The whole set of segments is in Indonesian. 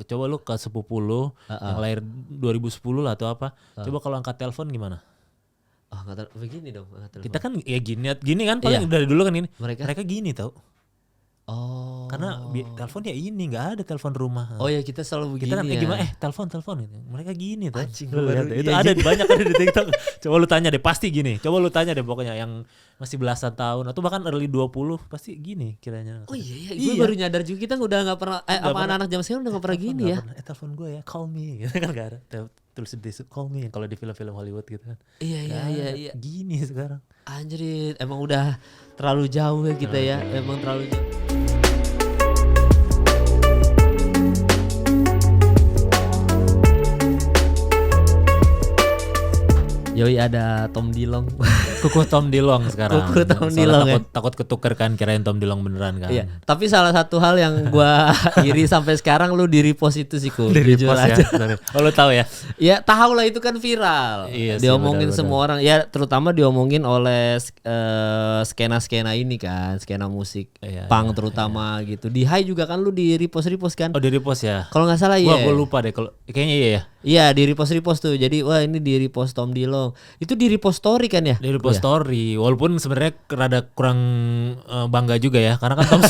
Coba lu ke sepupu lu yang lahir 2010 lah atau apa. Coba kalau angkat telepon gimana? Oh nggak begini dong angkat telepon. Kita kan ya gini kan paling dari dulu kan ini. Mereka gini tau. Oh. Karena telepon ya ini nggak ada telepon rumah. Oh ya kita selalu begini kita kan ya. Gimana telepon gitu. Mereka gini tuh. Anjing, Itu ada banyak ada di TikTok. Coba lu tanya deh pasti gini. Coba lu tanya deh pokoknya yang masih belasan tahun atau bahkan early 20 pasti gini kiranya. Oh iya. Gue baru nyadar juga kita udah nggak pernah apa anak-anak zaman sekarang udah nggak pernah gini ya. Telepon gue ya call me gitu kan nggak ada. Tulis di call me kalau di film-film Hollywood gitu kan. Iya. Gini sekarang. Anjir, emang udah terlalu jauh ya kita ya. Emang terlalu jauh. Yoi ada Tom Dilong. Kuku Tom Dilong sekarang. Kuku Tom Dilong takut ketuker kan kirain Tom Dilong beneran kan. Iya. Tapi salah satu hal yang gua iri sampai sekarang lu di repost itu sih Ku. Di repost ya. Oh lu tahu ya? Ya tahu lah itu kan viral. Iya sih, diomongin benar. semua orang. Ya terutama diomongin oleh skena-skena ini kan, skena musik punk terutama gitu. Di Hai juga kan lu di repost kan? Oh di repost ya. Kalau nggak salah Wah gue lupa deh kalau kayaknya iya ya. Iya di repost tuh. Jadi wah ini di repost Tom Dilong. Itu di repost story kan ya? Di repost story. Walaupun sebenarnya rada kurang bangga juga ya. Karena kan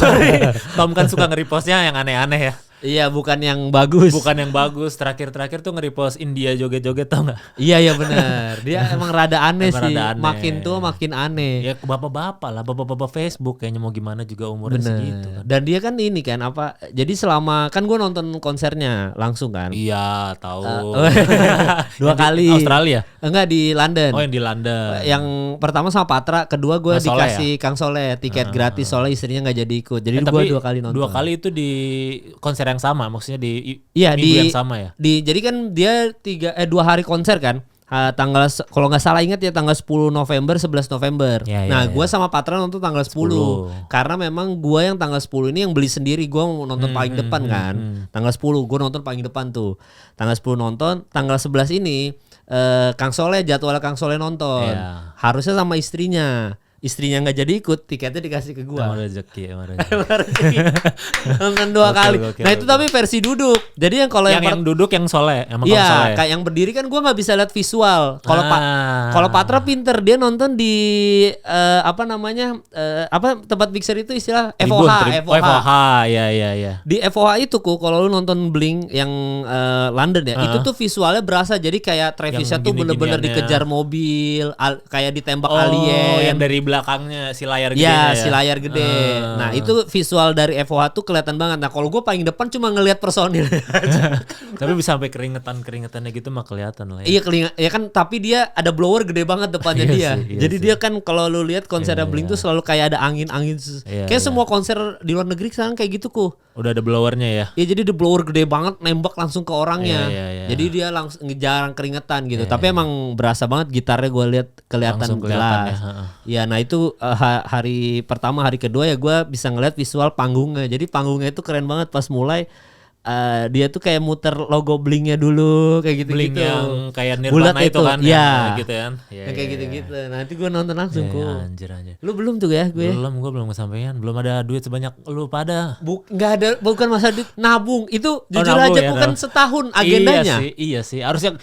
Tom kan suka nge-repostnya yang aneh-aneh ya. Iya bukan yang bagus. Bukan yang bagus. Terakhir tuh nge-repost India joget-joget tau gak? Iya benar. Dia emang rada aneh Emang sih. rada aneh. Makin tua makin aneh. Ya bapak-bapak lah. Bapak-bapak Facebook kayaknya mau gimana juga umurnya segitu kan. Dan dia kan ini kan apa? Jadi selama kan gue nonton konsernya langsung kan. Iya tahu. 2 kali. Australia? Enggak di London. Oh yang di London. Yang pertama sama Patra, kedua gue dikasih ya? Kang Soleh tiket gratis soalnya istrinya nggak jadi ikut. Jadi gue 2 kali nonton. 2 kali itu di konser yang sama, maksudnya di minggu yang sama ya. Jadi kan dia 2 hari konser kan. Tanggal kalau nggak salah ingat ya tanggal 10 November 11 November. Nah, gue sama Patra nonton tanggal 10. Karena memang gue yang tanggal 10 ini yang beli sendiri, gue mau nonton paling depan kan. Tanggal 10 gue nonton paling depan tuh. Tanggal 10 nonton, tanggal 11 ini Kang Soleh jadwal Kang Soleh nonton. Harusnya sama istrinya. Istrinya nggak jadi ikut, tiketnya dikasih ke gua. Emang rezeki. Nonton 2 kali. Nah itu tapi versi duduk. Jadi yang kalau yang duduk yang Soleh, emang iya, Soleh. kayak yang berdiri kan gua nggak bisa lihat visual. Kalau Patra pinter, dia nonton di tempat mixer itu istilah FOH. Ya. Di FOH itu kalau lu nonton Blink yang London ya, itu tuh visualnya berasa jadi kayak Travisnya tuh bener-bener dikejar mobil, kayak ditembak alien. Yang dari belakangnya si layar gede. Si layar gede. Nah itu visual dari FOH tuh kelihatan banget. Nah kalau gue paling depan cuma ngelihat personil. Tapi bisa sampai keringetannya gitu mah kelihatan lah ya. Iya ya kan, tapi dia ada blower gede banget depannya dia. Jadi dia kan kalau lu lihat konser Blink tuh selalu kayak ada angin-angin. Kayak semua konser di luar negeri sekarang kayak gitu Ku. Udah ada blowernya ya. Iya jadi ada blower gede banget nembak langsung ke orangnya. Jadi dia langsung jarang keringetan gitu. Tapi emang berasa banget gitarnya gue lihat kelihatan jelas. Ya nah itu hari pertama, hari kedua ya gue bisa ngeliat visual panggungnya. Jadi panggungnya itu keren banget pas mulai. Dia tuh kayak muter logo Blink-nya dulu kayak gitu-gitu. Blink yang kayak Nirvana itu kan ya. Gitu kan. Kayak gitu-gitu. Nanti gue nonton langsung Ku. Anjir. Lu belum tuh ya gue? Gue belum kesampaian. Belum ada duit sebanyak lu pada. Nggak ada, bukan masa duit, nabung. Itu jujur aja bukan setahun agendanya. Iya sih. Harusnya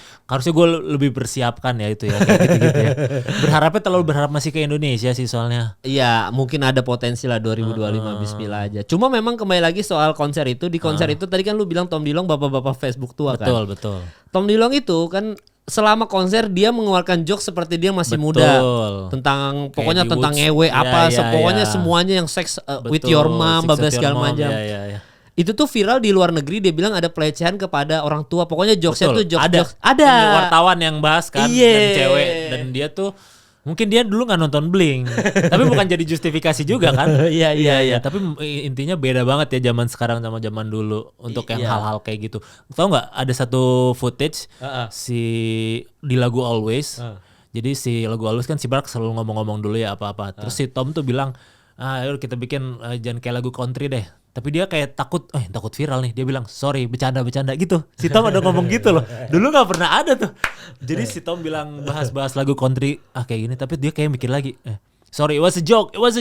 gue lebih persiapkan ya itu ya kayak gitu-gitu ya. Berharapnya terlalu berharap masih ke Indonesia sih soalnya. Iya, mungkin ada potensi lah 2025 bismillah aja. Cuma memang kembali lagi soal konser itu, di konser itu tadi kan lu bilang Tom Dilong bapak-bapak Facebook tua kan. Betul. Tom Dilong itu kan selama konser dia mengeluarkan jokes seperti dia masih muda. Tentang pokoknya tentang ngewe apa, pokoknya semuanya yang seks with your mom, segala macam. Itu tuh viral di luar negeri, dia bilang ada pelecehan kepada orang tua. Pokoknya jokesnya tuh jokes ada. Wartawan yang bahas kan dan cewek, dan dia tuh mungkin dia dulu nggak nonton Blink, tapi bukan jadi justifikasi juga kan? Iya. Tapi intinya beda banget ya zaman sekarang sama zaman dulu untuk yang hal-hal kayak gitu. Tahu nggak? Ada satu footage si di lagu Always. Jadi si lagu Always kan si Barak selalu ngomong-ngomong dulu ya apa-apa. Terus si Tom tuh bilang, yuk kita bikin jangan kayak lagu country deh. Tapi dia kayak takut viral nih. Dia bilang sorry bercanda gitu. Si Tom ada ngomong gitu loh. Dulu nggak pernah ada tuh. Jadi si Tom bilang bahas lagu country kayak gini. Tapi dia kayak mikir lagi. sorry, it was a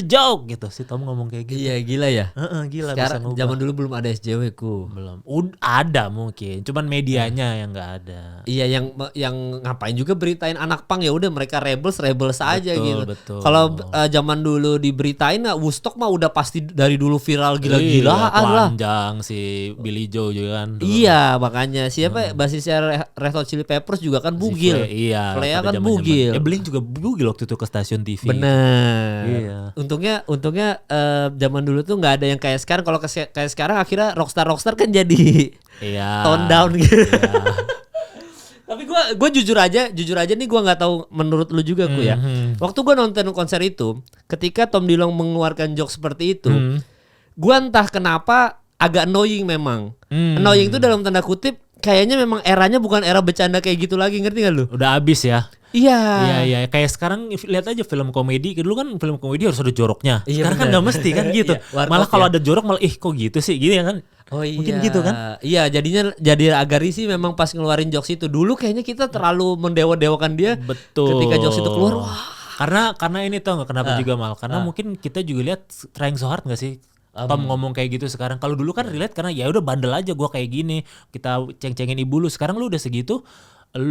joke gitu. Si Tom ngomong kayak gitu. Iya, gila ya. Gila. Sekarang zaman dulu belum ada SJW ku. Belum. Ada mungkin, cuman medianya yang nggak ada. Iya, yang ngapain juga beritain anak pang, ya udah mereka rebels aja gitu. Betul. Kalau zaman dulu diberitain Woodstock mah udah pasti dari dulu viral gila-gilaan lah. Panjang si Billy Joe juga kan. Dulu. Iya, makanya siapa basisnya Red Hot Chili Peppers juga kan bugil. Iya. Flea kan bugil. Blink juga bugil waktu itu ke stasiun TV. Bener. Iya. Untungnya zaman dulu tuh nggak ada yang kayak sekarang. Kalau kayak sekarang akhirnya rockstar kan jadi tone down gitu. Iya. Tapi gue jujur aja nih, gue nggak tahu menurut lu juga ku ya. Waktu gue nonton konser itu, ketika Tom DeLonge mengeluarkan joke seperti itu, gue entah kenapa agak annoying memang. Annoying itu dalam tanda kutip, kayaknya memang eranya bukan era bercanda kayak gitu lagi, ngerti gak lu? Udah abis ya. Iya. Kayak sekarang lihat aja film komedi. Dulu kan film komedi harus ada joroknya. Sekarang kan nggak mesti kan gitu. Malah kalau ada jorok malah kok gitu sih, gini ya kan. Oh iya. Mungkin gitu kan? Iya, jadi agak risih memang pas ngeluarin jokes itu. Dulu kayaknya kita terlalu mendewa-dewakan dia. Betul. Ketika jokes itu keluar, wah. Karena ini tau nggak kenapa juga Mal? Karena mungkin kita juga lihat trying so hard nggak sih? Tom ngomong kayak gitu sekarang. Kalau dulu kan relate karena ya udah bandel aja gua kayak gini. Kita ceng-cengin ibu lu. Sekarang lu udah segitu.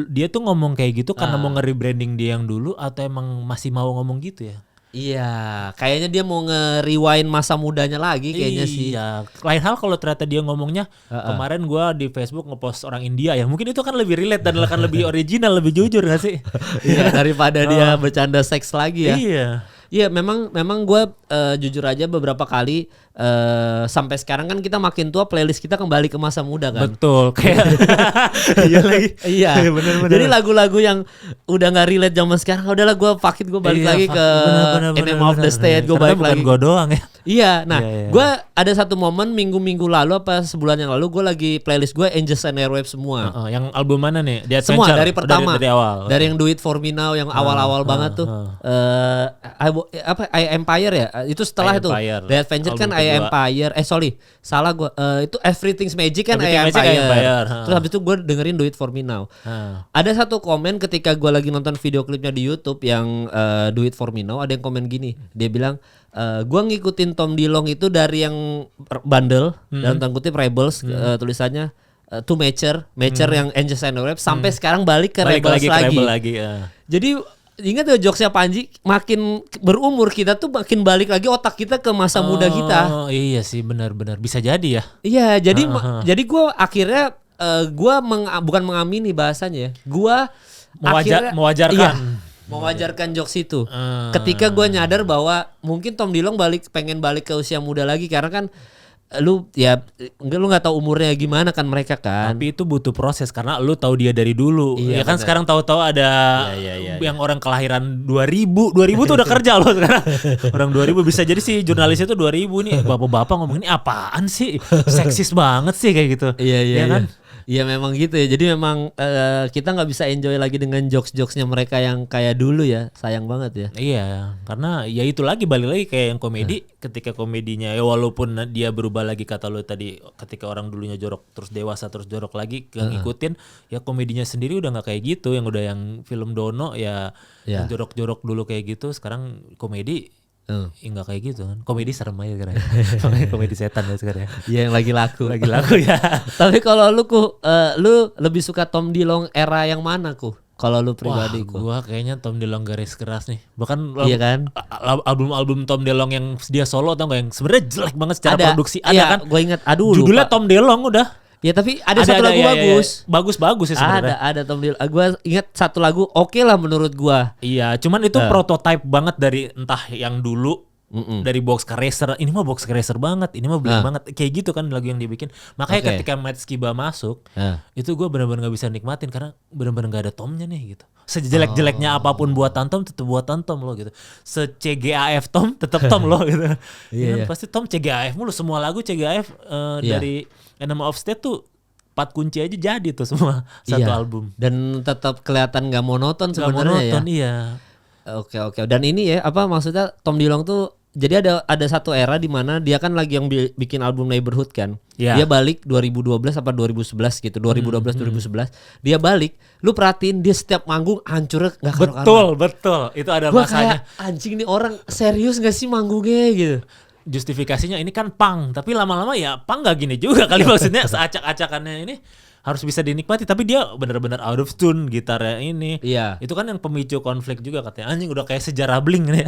Dia tuh ngomong kayak gitu karena mau nge-rebranding dia yang dulu atau emang masih mau ngomong gitu ya? Iya, kayaknya dia mau nge-rewind masa mudanya lagi kayaknya sih. Iya, lain hal kalau ternyata dia ngomongnya kemarin gua di Facebook ngepost orang India ya. Mungkin itu kan lebih relate dan akan lebih original, lebih jujur gak sih? Iya, daripada dia bercanda seks lagi ya. Iya, memang gue jujur aja beberapa kali sampai sekarang kan kita makin tua, playlist kita kembali ke masa muda kan. Betul, kayak iya lagi. Iya, bener. Jadi lagu-lagu yang udah nggak relate zaman sekarang, udahlah gue fakit, gue balik lagi ke Enema of the State, gue balik lagi. Bukan gue doang ya. Iya, nah gue ada satu momen minggu lalu apa sebulan yang lalu gue lagi playlist gue Angels and Airwaves semua. Yang album mana nih? Semua dari pertama, dari awal. Dari yang Do It For Me Now yang awal-awal banget tuh. I Empire ya, itu setelah itu. The Adventure kan I Empire. Salah gue. Itu Everything's Magic kan I Empire. Terus habis itu gue dengerin Do It For Me Now. Ada satu komen ketika gue lagi nonton video klipnya di YouTube yang Do It For Me Now, ada yang komen gini. Dia bilang, gue ngikutin Tom DeLonge itu dari yang bandel dalam tanda kutip rebels, tulisannya to mature yang Angels and Airwaves sampai sekarang balik ke rebels lagi. Jadi ingat ya jokesnya Panji, makin berumur kita tuh makin balik lagi otak kita ke masa muda kita. Oh iya sih, benar-benar bisa jadi ya. Iya, jadi gue akhirnya bukan mengamini bahasanya, gue mewajarkan jokes itu. Ketika gue nyadar bahwa mungkin Tom DeLonge pengen balik ke usia muda lagi, karena kan lu nggak tahu umurnya gimana kan mereka kan. Tapi itu butuh proses karena lu tahu dia dari dulu. Iya, ya kan bener. Sekarang tahu-tahu ada yang orang kelahiran 2000 tuh udah kerja loh sekarang. Orang 2000 bisa jadi sih jurnalisnya tuh 2000 nih. Bapak-bapak ngomong ini apaan sih? Seksis banget sih kayak gitu. Iya kan? Iya memang gitu ya. Jadi memang kita nggak bisa enjoy lagi dengan jokes-jokesnya mereka yang kayak dulu ya. Sayang banget ya. Iya, karena ya itu lagi balik lagi kayak yang komedi. Ketika komedinya ya walaupun dia berubah lagi kata lu tadi, ketika orang dulunya jorok terus dewasa terus jorok lagi ngikutin, ya komedinya sendiri udah nggak kayak gitu. Yang udah yang film Dono ya yang jorok-jorok dulu kayak gitu. Sekarang komedi enggak kayak gitu kan. Komedi serem aja sekarang. Komedi setan ya sekarang ya. Iya yang lagi laku ya. Tapi kalau lu lu lebih suka Tom DeLonge era yang mana kalau lu pribadi? Gua kayaknya Tom DeLonge garis keras nih. Bahkan iya kan? album Tom DeLonge yang dia solo tau gak yang sebenarnya jelek banget secara produksi. Ada kan? Gue ingat. Judulnya lupa. Tom DeLonge udah. Ya tapi ada satu lagu bagus. Bagus sih sebenarnya. Ada Tom DeLonge. Gue ingat satu lagu oke lah menurut gue. Iya, cuman itu prototype banget dari entah yang dulu dari Boxcar Racer. Ini mah Boxcar Racer banget. Ini mah Blink banget. Kayak gitu kan lagu yang dibikin. Makanya ketika Matt Skiba masuk, itu gue benar-benar gak bisa nikmatin karena benar-benar gak ada Tomnya nih gitu. Sejelek-jeleknya apapun buatan Tom tetap buatan Tom lo gitu. Se-CGAF Tom tetap Tom lo gitu. Iya. Pasti Tom CGAF mulu, semua lagu CGAF dari Enema of State tuh 4 kunci aja jadi tuh semua satu album. Dan tetap kelihatan gak monoton sebenarnya ya. Iya. Oke. Dan ini ya maksudnya Tom DeLonge tuh jadi ada satu era di mana dia kan lagi yang bikin album Neighborhood kan. Dia balik 2012 apa 2011 gitu. 2011. Dia balik, lu perhatiin dia setiap manggung hancurnya enggak karu-karuan. Betul. Itu ada gua masanya. Kayak anjing nih orang serius enggak sih manggungnya gitu. Justifikasinya ini kan punk, tapi lama-lama ya punk gak gini juga kali maksudnya seacak-acakannya ini harus bisa dinikmati, tapi dia benar-benar out of tune gitarnya ini. Iya. Itu kan yang pemicu konflik juga katanya. Anjing udah kayak sejarah Blink nih.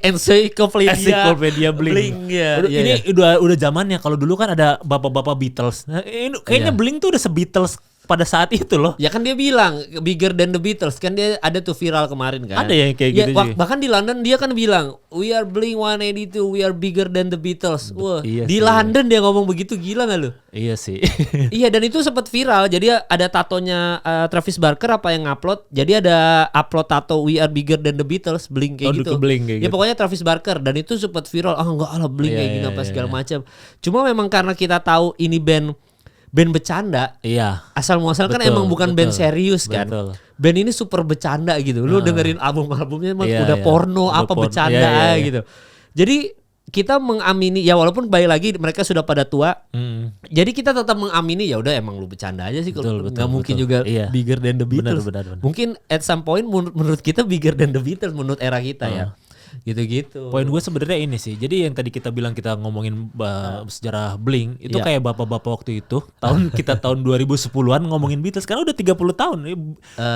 Encyclopedia Blink. Ini udah zamannya. Kalau dulu kan ada bapak-bapak Beatles. Nah, ini kayaknya Blink tuh udah se-Beatles pada saat itu loh. Ya kan dia bilang bigger than the Beatles kan, dia ada tuh viral kemarin kan. Ada yang kayak gitu juga. Bahkan di London dia kan bilang we are Blink 182, we are bigger than the Beatles. Wah, iya di sih, London dia ngomong begitu, gila gak lu? Iya sih. Iya, dan itu sempat viral. Jadi ada tatonya Travis Barker apa yang ngupload. Jadi ada upload tato we are bigger than the Beatles, Blink kayak gitu. Blink kayak ya gitu. pokoknya Travis Barker, dan itu sempat viral. Enggak lah Blink kayak gini apa segala macam. Cuma memang karena kita tahu ini band bercanda. Iya. Asal muasal kan emang bukan band serius kan. Betul. Band ini super bercanda gitu. Lu dengerin album-albumnya emang udah porno udah apa bercanda gitu. Jadi kita mengamini ya, walaupun balik lagi mereka sudah pada tua. Jadi kita tetap mengamini ya udah emang lu bercanda aja sih, kalau nggak mungkin juga bigger than the Beatles. Benar. Mungkin at some point menurut kita bigger than the Beatles menurut era kita ya. Gitu-gitu. Poin gue sebenarnya ini sih. Jadi yang tadi kita bilang kita ngomongin sejarah Blink itu kayak bapak-bapak waktu itu tahun 2010-an ngomongin Beatles kan udah 30 tahun.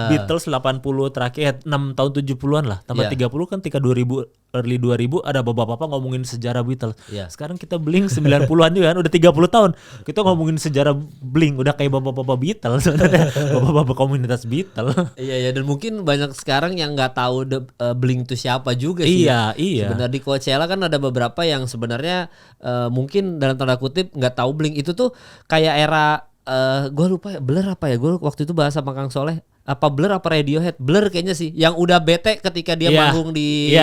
Beatles 80 terakhir 6 tahun 70-an lah. Tambah 30 kan ketika 2000 early 2000 ada bapak-bapak ngomongin sejarah Beatles. Sekarang kita Blink 90-an juga kan udah 30 tahun. Kita ngomongin sejarah Blink udah kayak bapak-bapak Beatles sebenarnya. Bapak-bapak komunitas Beatles. Iya, dan mungkin banyak sekarang yang nggak tahu Blink itu siapa juga sih. Iya. Sebenarnya di Coachella kan ada beberapa yang sebenarnya mungkin dalam tanda kutip nggak tahu Blink itu tuh kayak era gue lupa ya, Blur apa ya, gue waktu itu bahas sama Kang Soleh, apa Blur apa Radiohead, Blur kayaknya sih, yang udah bete ketika dia manggung di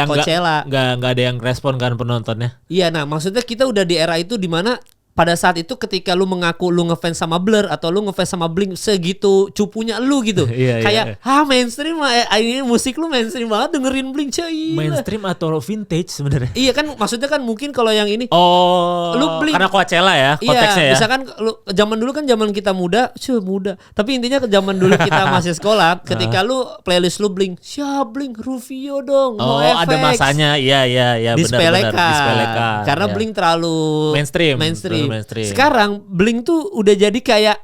Coachella. Nggak ada yang respon kan penontonnya. Iya, nah maksudnya kita udah di era itu di mana pada saat itu ketika lu mengaku lu ngefans sama Blur atau lu ngefans sama Blink, segitu cupunya lu gitu. Kayak mainstream ini musik lu mainstream banget, dengerin Blink coy. Mainstream atau vintage sebenarnya. Iya kan, maksudnya kan mungkin kalau yang ini lu Blink karena Coachella ya konteksnya ya. Misalkan lu zaman dulu kan zaman kita muda. Tapi intinya ke zaman dulu kita masih sekolah, ketika lu playlist lu Blink, siapa Blink, Rufio dong. Ada masanya. Iya benar. Karena Blink terlalu mainstream. Sekarang Blink tuh udah jadi kayak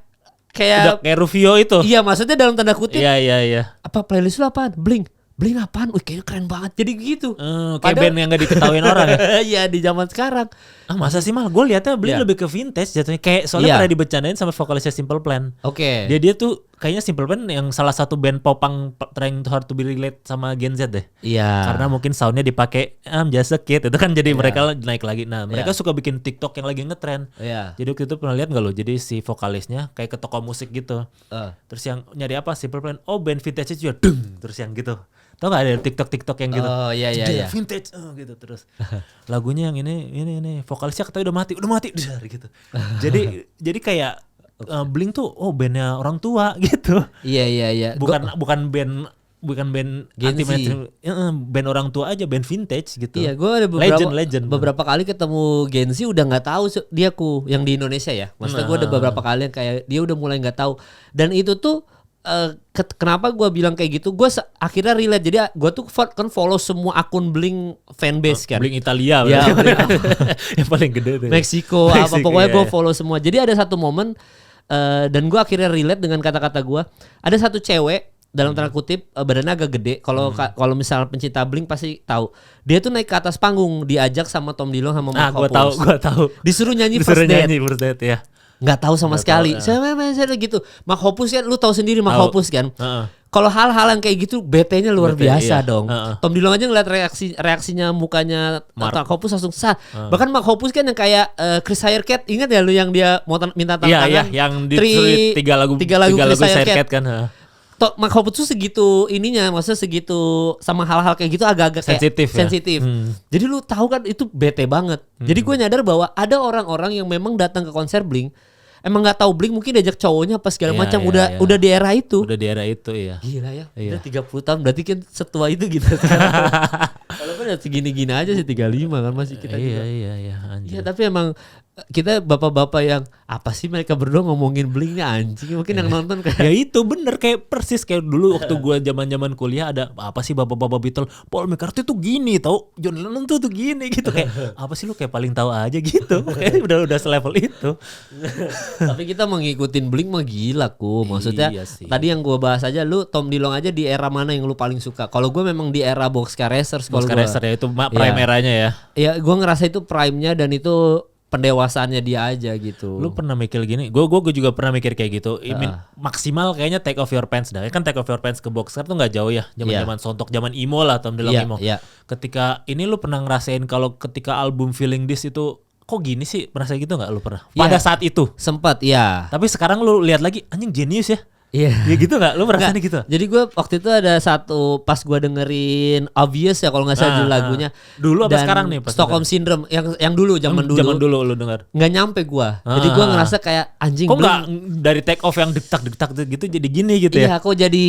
udah kayak Rufio itu. Iya, maksudnya dalam tanda kutip. Iya. Apa playlist lu apaan? Blink apaan? Wih, kayaknya keren banget. Jadi gitu. Kayak band yang gak diketahuin orang ya. Iya, di zaman sekarang. Masa sih mal? Gue liatnya Blink lebih ke vintage jatuhnya. Kayak soalnya pernah dibecandain sama vokalisnya Simple Plan. Oke. Dia tuh kayaknya Simple Plan yang salah satu band popang trying hard to be relate sama Gen Z deh. Iya. Karena mungkin soundnya dipakai just a kid. Itu kan jadi mereka naik lagi. Nah, mereka suka bikin TikTok yang lagi ngetren. Jadi waktu itu pernah lihat nggak lo? Jadi si vokalisnya kayak ke toko musik gitu. Terus yang nyari apa? Simple Plan. Oh, band vintage juga. Terus yang gitu. Tau gak ada TikTok yang gitu? Oh iya. Vintage gitu terus. Lagunya yang ini vokalisnya katanya udah mati gitu. Jadi kayak Blink tuh bandnya orang tua gitu. Iya. Bukan band anti mainstream, band orang tua aja, band vintage gitu. Iya, gue ada beberapa kali ketemu Gen Z udah nggak tahu dia yang di Indonesia ya. Maksudnya gue ada beberapa kali yang kayak dia udah mulai nggak tahu. Dan itu tuh kenapa gue bilang kayak gitu? Gue akhirnya relate. Jadi gue tuh kan follow semua akun Blink fanbase kan. Blink Italia. Ya, yang paling gede tuh. Meksiko apa pokoknya gue follow semua. Jadi ada satu momen dan gue akhirnya relate dengan kata-kata gue. Ada satu cewek dalam tanda kutip badannya agak gede. Kalau misal pencinta Blink pasti tahu. Dia tuh naik ke atas panggung diajak sama Tom DeLonge sama Mark Hoppus. Gue tahu. Disuruh nyanyi First Date ya. Nggak tahu sama sekali. Saya gitu. Mark Hoppus kan, lu tahu sendiri Mark Hoppus kan. Kalau hal-hal yang kayak gitu BT-nya luar biasa dong. Tom DeLonge aja ngeliat reaksinya mukanya Mark Hoppus langsung sah. Bahkan Mark Hoppus kan yang kayak Chris Hirecat, ingat ya lu yang dia mau minta tantangan? Iya, yang di tiga lagu Chris Hirecat kan. Mark Hoppus tuh segitu ininya, maksudnya segitu sama hal-hal kayak gitu agak-agak sensitif. Jadi lu tahu kan itu bete banget. Jadi gue nyadar bahwa ada orang-orang yang memang datang ke konser Blink emang nggak tahu Blink, mungkin diajak cowoknya apa segala macam. Udah di era itu. Udah di era itu ya. Gila ya. Udah 30 tahun berarti kan setua itu gitu. Walaupun umurnya segini-gini aja sih 35 kan masih kita juga. Iya anjir. Iya tapi emang kita bapak-bapak yang apa sih mereka berdua ngomongin Blink nih anjing. Mungkin yang nonton kayak ya itu bener kayak persis kayak dulu waktu gua zaman-zaman kuliah ada apa sih bapak-bapak Beatles, Paul McCartney tuh gini tau, John Lennon tuh gini gitu kayak apa sih lu kayak paling tahu aja gitu. Kayak udah selevel itu. Tapi kita mengikutin Blink mah gila ku. Maksudnya Iya sih. tadi yang gua bahas aja lu Tom DeLonge aja di era mana yang lu paling suka? Kalau gua memang di era Boxcar Racers kalau Boxcar gua. Racer ya itu prime eranya ya. Ya gue ngerasa itu prime-nya dan itu pendewasaannya dia aja gitu. Lu pernah mikir gini? Gue juga pernah mikir kayak gitu. Maksimal kayaknya Take Off Your Pants dah. Kan Take Off Your Pants ke Boxcar tuh nggak jauh ya. Zaman-zaman sontok, zaman emo lah, Tom DeLonge emo. Ketika ini lu pernah ngerasain kalau ketika album Feeling This itu kok gini sih? Pernah gitu nggak lu pernah? Pada saat itu. Sempat ya. Tapi sekarang lu lihat lagi anjing genius ya. Iya. Ya gitu gak? Lu merasain gitu? Jadi gue waktu itu ada satu pas gue dengerin Obvious ya kalau nggak salah lagunya. Dulu apa sekarang nih? Stockholm Syndrome yang dulu zaman dulu. Zaman dulu lu denger. Nggak nyampe gue. Jadi gue ngerasa kayak anjing. Kok nggak dari Take Off yang detak-detak gitu jadi gini gitu ya? Iya kok jadi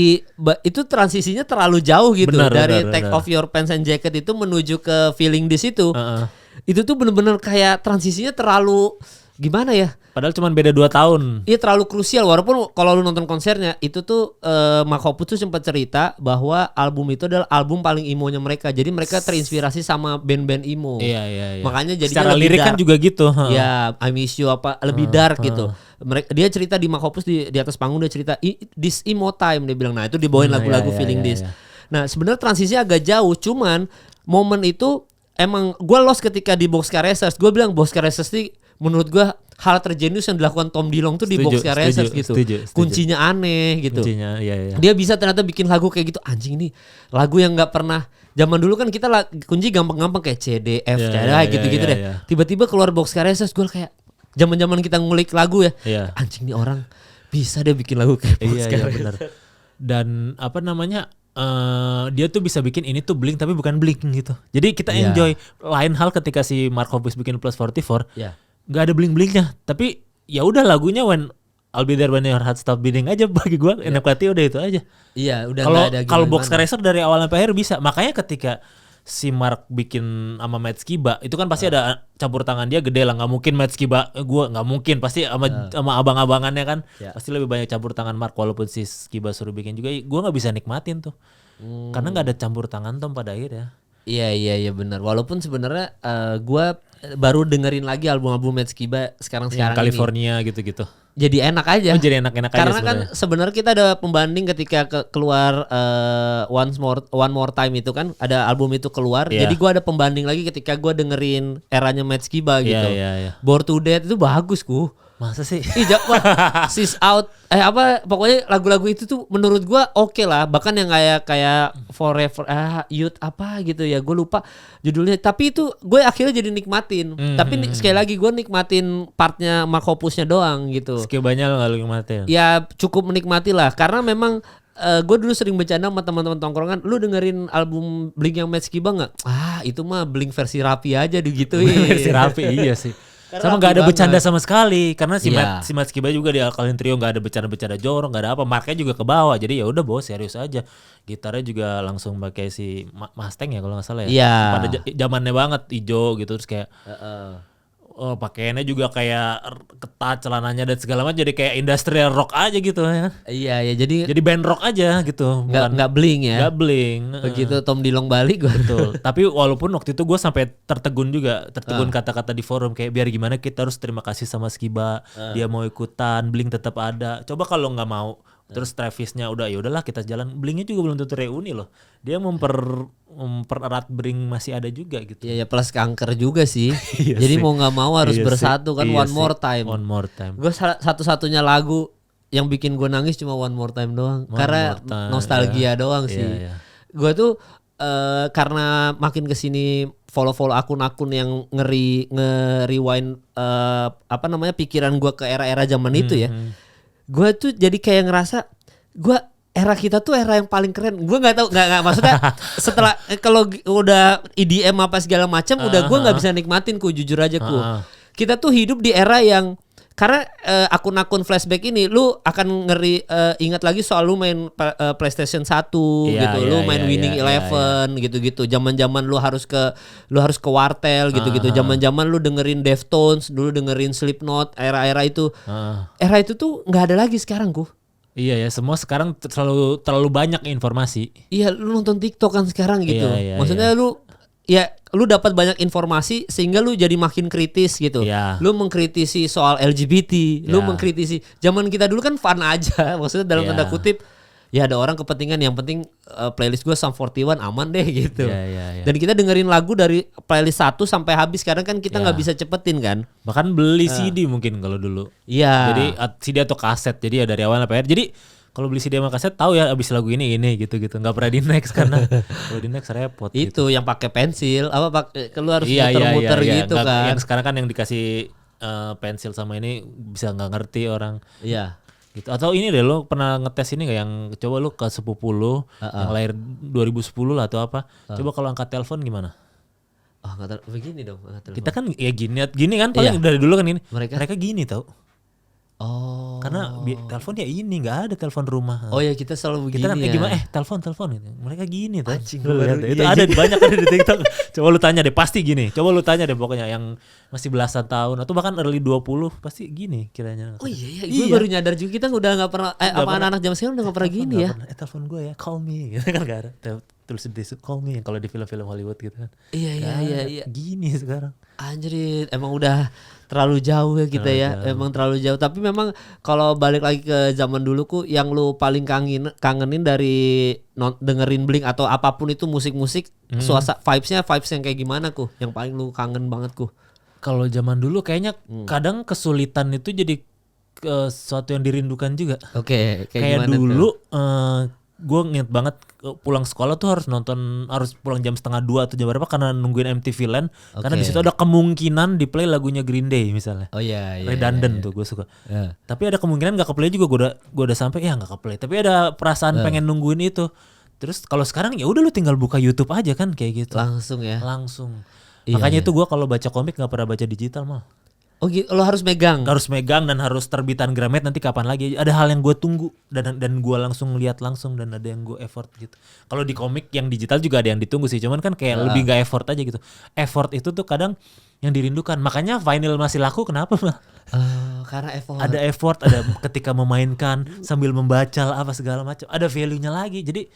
itu transisinya terlalu jauh gitu. Dari Take Off Your Pants and Jacket itu menuju ke Feeling This itu. Itu tuh bener-bener kayak transisinya terlalu gimana ya? Padahal cuma beda 2 tahun. Iya terlalu krusial walaupun kalau lu nonton konsernya itu tuh Mark Hoppus tuh sempat cerita bahwa album itu adalah album paling emo-nya mereka. Jadi mereka terinspirasi sama band-band emo. Iya. Makanya jadi secara lirik kan juga gitu. Ya, I Miss You apa lebih dark gitu. Dia cerita di Mark Hoppus di atas panggung dia cerita this emo time dia bilang. Nah, itu dibawain lagu-lagu Feeling This. Nah, sebenarnya transisinya agak jauh cuman momen itu emang gue lost ketika di Boxcar Racers. Gue bilang Boxcar Racers sih menurut gue hal terjenius yang dilakukan Tom DeLonge tuh di Boxcar Racers gitu. Setuju. Kuncinya aneh gitu. Kuncinya, iya. Dia bisa ternyata bikin lagu kayak gitu. Anjing nih lagu yang nggak pernah. Zaman dulu kan kita kunci gampang-gampang kayak C, D, F, gitu-gitu deh. Tiba-tiba keluar Boxcar Racers gue kayak zaman-zaman kita ngulik lagu ya. Anjing nih orang bisa deh bikin lagu kayak Boxcar Racers. Benar. Dan apa namanya? Dia tuh bisa bikin ini tuh Blink tapi bukan Blink gitu. Jadi kita enjoy. Lain hal ketika si Mark Hoppus bikin Plus 44. Nggak ada Blink-Blinknya, tapi ya udah lagunya When I'll Be There When Your Heart Stop Beating aja bagi gue. NFKT udah itu aja. Iya udah nggak ada. Kalau Boxcar Racer dari awal sampai akhir bisa. Makanya ketika si Mark bikin sama Matt Skiba itu kan pasti ada campur tangan dia gede lah. Nggak mungkin Matt Skiba gue nggak mungkin pasti sama abang-abangannya kan pasti lebih banyak campur tangan Mark. Walaupun si Skiba suruh bikin juga gue nggak bisa nikmatin tuh karena nggak ada campur tangan Tom pada akhirnya. Iya benar. Walaupun sebenarnya gue baru dengerin lagi album-album Matt Skiba sekarang California ini. gitu-gitu. Jadi enak aja. Jadi enak-enak aja karena kan sebenarnya kita ada pembanding ketika keluar One More Time itu kan ada album itu keluar. Jadi gue ada pembanding lagi ketika gue dengerin eranya Matt Skiba gitu. Born to Death itu bagus ku. Masa sih? Sis Out pokoknya lagu-lagu itu tuh menurut gue oke lah. Bahkan yang kayak Forever Youth apa gitu ya, gue lupa judulnya. Tapi itu gue akhirnya jadi nikmatin. Tapi sekali lagi gue nikmatin partnya Mark Hoppusnya doang gitu. Skibanya lo gak lu nikmatin? Ya cukup menikmati lah karena memang gue dulu sering bercanda sama teman-teman tongkrongan, lu dengerin album Blink yang Matt Skiba nggak? Itu mah Blink versi rapi aja digituin. Versi rapi iya sih. Sama gak ada bercanda sama sekali karena si Matt Skiba juga di Alkaline Trio gak ada bercanda-bercanda jorong, gak ada apa. Marknya juga ke bawah jadi ya udah bawa serius aja. Gitarnya juga langsung pakai si Mustang ya kalau nggak salah ya. Pada zamannya banget hijau gitu terus kayak pakaiannya juga kayak ketat celananya dan segala macam jadi kayak industrial rock aja gitu ya. Iya jadi band rock aja gitu. Nggak Blink ya. Nggak Blink. Begitu Tom DeLonge balik gue. Betul. Tapi walaupun waktu itu gue sampai tertegun kata-kata di forum kayak biar gimana kita harus terima kasih sama Skiba. Dia mau ikutan, Blink tetap ada. Coba kalau nggak mau terus Travisnya udah ya udahlah kita jalan. Blinknya juga belum tentu reuni loh. Dia mempererat Blink masih ada juga gitu. Iya plus kanker juga sih. Jadi mau nggak mau harus bersatu kan. One More Time. Gue satu-satunya lagu yang bikin gue nangis cuma One More Time doang. Karena nostalgia doang sih. Gue tuh karena makin kesini follow akun-akun yang nge-rewind pikiran gue ke era-era zaman itu ya. Gue tuh jadi kayak ngerasa era kita tuh era yang paling keren. Gue nggak tahu nggak maksudnya setelah kalau udah EDM apa segala macam udah gue nggak bisa nikmatin ku jujur aja ku. Kita tuh hidup di era yang karena akun-akun flashback ini lu akan ingat lagi soal lu main PlayStation 1 gitu, lu main Winning Eleven gitu-gitu. Zaman-zaman lu harus ke wartel gitu-gitu. Zaman-zaman lu dengerin Deftones, dulu dengerin Slipknot, era-era itu. Era itu tuh nggak ada lagi sekarang Iya ya, semua sekarang terlalu banyak informasi. Iya, lu nonton TikTok kan sekarang gitu. Maksudnya lu dapat banyak informasi sehingga lu jadi makin kritis gitu. Lu mengkritisi soal LGBT, lu mengkritisi. Zaman kita dulu kan fun aja, maksudnya dalam tanda kutip. Ya ada orang kepentingan, yang penting playlist gue Sum 41 aman deh gitu. Dan kita dengerin lagu dari playlist 1 sampai habis. Kadang kan kita nggak bisa cepetin kan. Bahkan beli CD mungkin kalau dulu. Iya. Jadi CD atau kaset. Jadi ya dari awal sampai akhir. Jadi kalau beli CD sama kaset tahu ya abis lagu ini gitu-gitu. Nggak pernah di next karena kalau di next repot. Itu gitu. Yang pakai pensil, lu harus muter-muter gitu kan. Yang sekarang kan yang dikasih pensil sama ini bisa nggak ngerti orang. Iya. Gitu. Atau ini deh, lo pernah ngetes ini gak yang coba lo ke sepupu lo yang lahir 2010 lah atau apa, coba kalau angkat telepon gimana? Begini dong angkat telepon. Kita kan ya gini kan paling dari dulu kan ini mereka gini tau. Karena telepon ya ini nggak ada telepon rumah. Oh ya kita selalu begini. Kita kan ya. gimana telepon gitu. Mereka gini tuh. Itu ada banyak kan di TikTok. Coba lu tanya deh pasti gini. Coba lu tanya deh pokoknya yang masih belasan tahun atau bahkan early 20 pasti gini kiranya. Oh iya. Gue baru nyadar juga kita udah nggak pernah anak-anak zaman sekarang udah nggak pernah gini ya. Telepon gue ya call me gitu kan, gak ada. Tulis di call me yang kalau di film-film Hollywood gitu kan. Iya. Gini sekarang. Anjir, emang udah terlalu jauh ya kita emang terlalu jauh. Tapi memang kalau balik lagi ke zaman dulu yang lu paling kangenin dari dengerin Blink atau apapun itu musik-musik, suasana vibes yang kayak gimana yang paling lu kangen banget Kalau zaman dulu kayaknya kadang kesulitan itu jadi sesuatu yang dirindukan juga. Oke, kayak dulu gue inget banget pulang sekolah tuh harus pulang jam 1:30 atau jam berapa karena nungguin MTV Land. Karena di situ ada kemungkinan di play lagunya Green Day misalnya. Oh iya. Redundant tuh gue suka. Tapi ada kemungkinan gak ke play juga, gue udah sampai gak ke play. Tapi ada perasaan pengen nungguin itu. Terus kalau sekarang ya udah lu tinggal buka YouTube aja kan kayak gitu. Langsung. Makanya itu gue kalau baca komik gak pernah baca digital malah. Oh gitu, lo harus megang dan harus terbitan Gramet nanti kapan lagi. Ada hal yang gue tunggu dan gue langsung lihat langsung dan ada yang gue effort gitu. Kalau di komik yang digital juga ada yang ditunggu sih, cuman kan kayak lebih gak effort aja gitu. Effort itu tuh kadang yang dirindukan. Makanya vinyl masih laku kenapa mah? Karena effort. Ada effort, ada ketika memainkan sambil membaca apa segala macam. Ada value-nya lagi. Jadi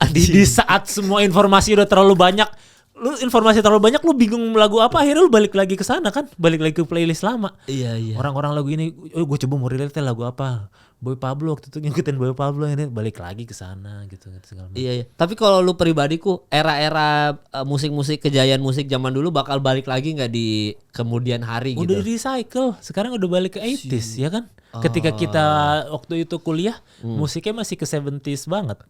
di saat semua informasi udah terlalu banyak, lu bingung lagu apa, akhirnya lu balik lagi ke sana kan, balik lagi ke playlist lama. Iya. Orang lagu ini, gue coba mau relate lagu apa, Boy Pablo waktu itu ngikutin Boy Pablo, ini balik lagi ke sana gitu segala macam. Iya. Tapi kalau lu pribadiku era-era musik-musik kejayaan musik zaman dulu bakal balik lagi nggak di kemudian hari gitu? Udah di recycle, sekarang udah balik ke 80s ya kan. Ketika kita waktu itu kuliah, musiknya masih ke 70s banget.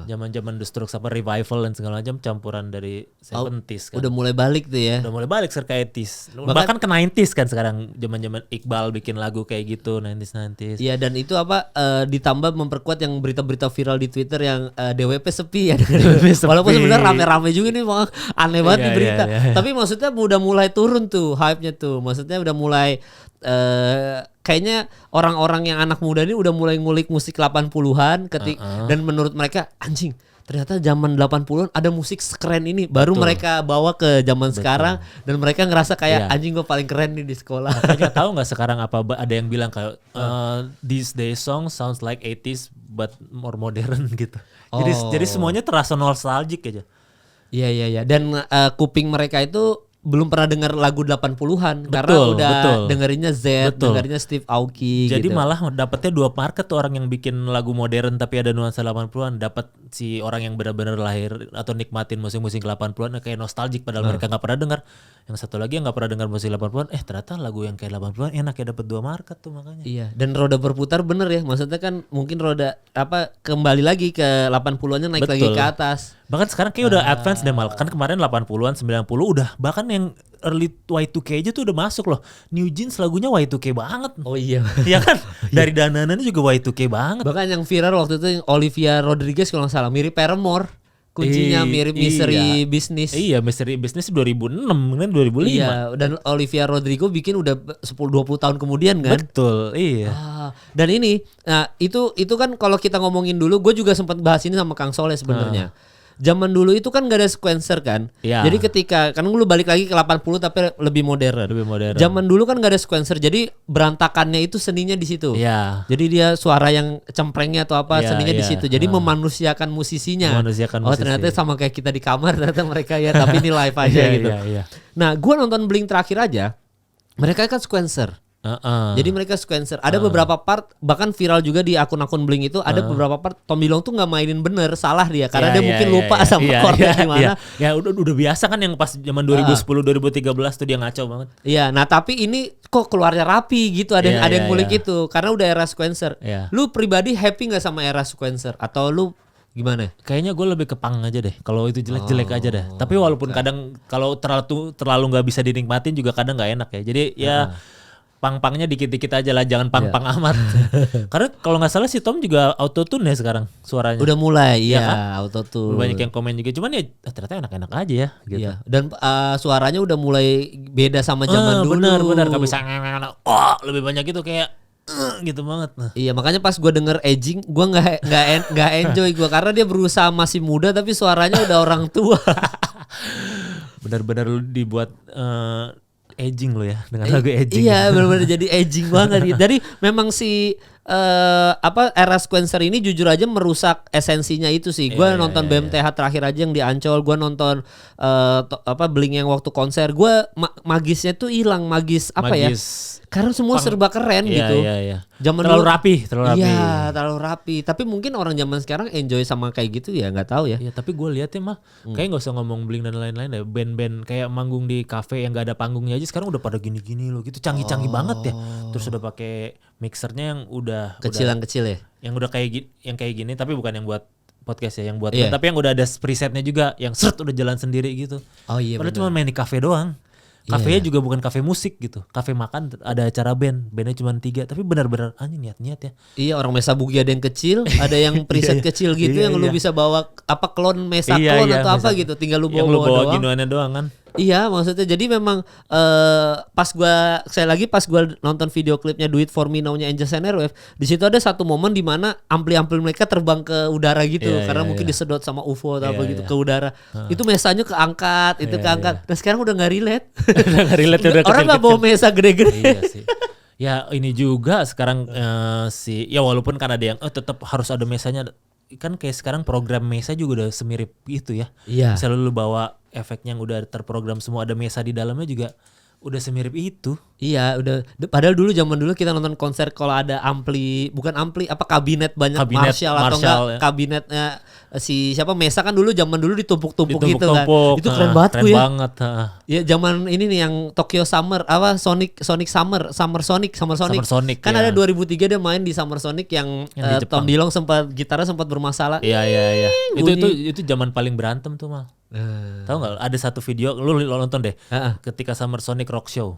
Zaman-zaman The Strokes apa Revival dan segala macam campuran dari 70s kan. Udah mulai balik tuh ya. Udah mulai balik ke 80s. Bahkan ke 90s kan sekarang, zaman-zaman Iqbal bikin lagu kayak gitu 90s. Iya, dan itu ditambah memperkuat yang berita-berita viral di Twitter yang DWP sepi ya. Walaupun sebenarnya rame-rame juga nih, aneh banget nih berita. Tapi maksudnya udah mulai turun tuh hype-nya tuh. Maksudnya udah mulai kayaknya orang-orang yang anak muda ini udah mulai ngulik musik 80-an dan menurut mereka anjing ternyata zaman 80-an ada musik sekeren ini. Baru mereka bawa ke zaman sekarang dan mereka ngerasa kayak anjing gue paling keren nih di sekolah. Makanya tahu nggak sekarang apa ada yang bilang kayak these days song sounds like 80s but more modern gitu. Jadi semuanya terasa nostalgic aja. Iya. Dan kuping mereka itu belum pernah dengar lagu 80-an karena udah dengerinnya Z, dengerinnya Steve Aoki. Jadi gitu. malah dapetnya dua market tuh, orang yang bikin lagu modern tapi ada nuansa 80-an, dapat si orang yang benar-benar lahir atau nikmatin musik-musik 80-an kayak nostalgic padahal mereka enggak pernah dengar. Yang satu lagi yang enggak pernah dengar musik 80-an, ternyata lagu yang kayak 80-an enak ya, dapat dua market tuh makanya. Iya, dan roda berputar bener ya. Maksudnya kan mungkin roda kembali lagi ke 80-annya naik lagi ke atas. Bahkan sekarang kayak udah advance deh mal. Kan kemarin 80-an, 90 udah, bahkan yang early Y2K aja tuh udah masuk loh. New Jeans lagunya Y2K banget. Oh iya. Iya kan? Dari dananannya juga Y2K banget. Bahkan yang viral waktu itu Olivia Rodriguez kalau nggak salah mirip Paramore. Kuncinya mirip Misteri Bisnis. Iya, Misteri Bisnis 2006 kan 2005. Iya, dan Olivia Rodrigo bikin udah 10-20 tahun kemudian kan. Betul, iya. Dan ini, nah itu kan kalau kita ngomongin dulu, gue juga sempat bahas ini sama Kang Soleh sebenarnya. Zaman dulu itu kan gak ada sequencer kan. Ya. Jadi ketika kan lu balik lagi ke 80 tapi lebih modern. Zaman dulu kan gak ada sequencer. Jadi berantakannya itu seninya di situ. Ya. Jadi dia suara yang cemprengnya atau apa seninya di situ. Jadi memanusiakan musisinya. Ternyata sama kayak kita di kamar ternyata mereka ya tapi ini live aja gitu. Nah, gua nonton Blink terakhir aja. Mereka kan sequencer. Jadi mereka sequencer. Ada beberapa part bahkan viral juga di akun-akun Blink itu ada beberapa part Tom DeLonge tuh nggak mainin bener, salah dia karena dia mungkin lupa sama chordnya gimana. Ya udah biasa kan yang pas zaman 2010 2013 tuh dia ngaco banget. Iya, nah tapi ini kok keluarnya rapi gitu, ada yang ngulik itu karena udah era sequencer. Lu pribadi happy nggak sama era sequencer atau lu gimana? Kayaknya gue lebih ke punk aja deh. Kalau itu jelek-jelek aja deh. Tapi walaupun kadang kalau terlalu nggak bisa dinikmatin juga kadang nggak enak ya. Jadi ya pang-pangnya dikit-dikit aja lah, jangan pang-pang amat. Karena kalau nggak salah si Tom juga autotune ya sekarang suaranya. Udah mulai, ya kan? Autotune. Banyak yang komen juga, cuman ya ternyata enak-enak aja ya. Gitu. Iya. Dan suaranya udah mulai beda sama zaman dulu. Benar, nggak bisa lebih banyak gitu kayak gitu banget. Nah. Iya, makanya pas gue denger Aging, gue nggak enjoy gue karena dia berusaha masih muda tapi suaranya udah orang tua. Benar-benar dibuat aging lo ya dengan lagu Aging. Iya, benar-benar jadi aging banget gitu. Jadi memang si era sequencer ini jujur aja merusak esensinya itu sih. Gue nonton BMTH terakhir aja yang di Ancol, gue nonton Blink yang waktu konser, gue magisnya tuh hilang, magis. Karena semua serba keren gitu. Iya. Zaman terlalu dulu, rapi. Iya, terlalu rapi. Tapi mungkin orang zaman sekarang enjoy sama kayak gitu ya, nggak tahu ya. Iya, tapi gue lihat ya mah, kayak nggak usah ngomong Blink dan lain-lain deh. Band-band kayak manggung di kafe yang nggak ada panggungnya aja sekarang udah pada gini-gini loh, gitu canggih-canggih banget ya. Terus udah pakai mixernya yang udah kecil ya. Yang udah kayak gini, tapi bukan yang buat podcast ya, yang buat band, tapi yang udah ada presetnya juga, yang udah jalan sendiri gitu. Oh iya. Padahal cuma main di kafe doang. Kafenya juga bukan kafe musik gitu. Kafe makan, ada acara bandnya cuma 3. Tapi benar-benar niat-niat ya. Iya, orang Mesa Boogie ada yang kecil, ada yang preset kecil gitu yang lu bisa bawa klon Mesa klon atau apa gitu. Tinggal lu bawa yang lu bawa doang. giniannya doang kan. Iya, maksudnya jadi memang pas gua nonton video klipnya Do It For Me Now-nya Angels and Airwaves, di situ ada satu momen di mana ampli-ampli mereka terbang ke udara gitu karena mungkin disedot sama UFO atau apa gitu ke udara. Itu mesanya keangkat, keangkat. Nah, sekarang udah enggak relate. Orang enggak bawa mesa gede-gede. Iya sih. Ya ini juga sekarang ya walaupun kan ada yang tetap harus ada mesanya, kan kayak sekarang program mesa juga udah semirip itu ya. Iya. Misalnya lu bawa efeknya yang udah terprogram semua, ada mesa di dalamnya juga udah semirip itu. Iya, udah. Padahal zaman dulu kita nonton konser kalau ada kabinet banyak Marshall atau enggak ya. Kabinetnya si siapa Mesa kan dulu zaman dulu ditumpuk-tumpuk gitu kan. Itu keren banget keren ya. Banget. Ya zaman ini nih yang Tokyo Summer Summer Sonic. Kan ada 2003 dia main di Summer Sonic yang Tom DeLonge gitarnya sempat bermasalah. Iya. Itu zaman paling berantem tuh mal. Tahu nggak? Ada satu video lu nonton deh. Ketika Summer Sonic Rock Show.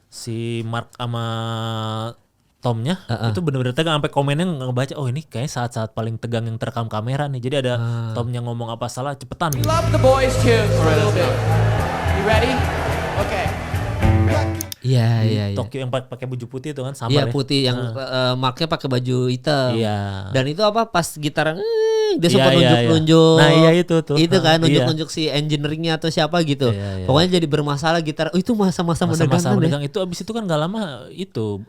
Si Mark sama Tomnya itu bener-bener tegang sampai komennya ngebaca, oh ini kayaknya saat-saat paling tegang yang terekam kamera nih. Jadi ada Tomnya ngomong apa salah cepetan. We love the boys too a little bit. You ready? Okay. Iya. Tokyo yang pakai baju putih itu kan sama. Iya, putih yang Marknya pakai baju hitam. Iya. Dan itu pas gitaran dia sempat nunjuk-nunjuk. Nah, iya itu tuh. Itu kan nunjuk-nunjuk si engineeringnya atau siapa gitu. Iya. Pokoknya jadi bermasalah gitar. Itu masa-masa menegangkan. Itu abis itu kan gak lama itu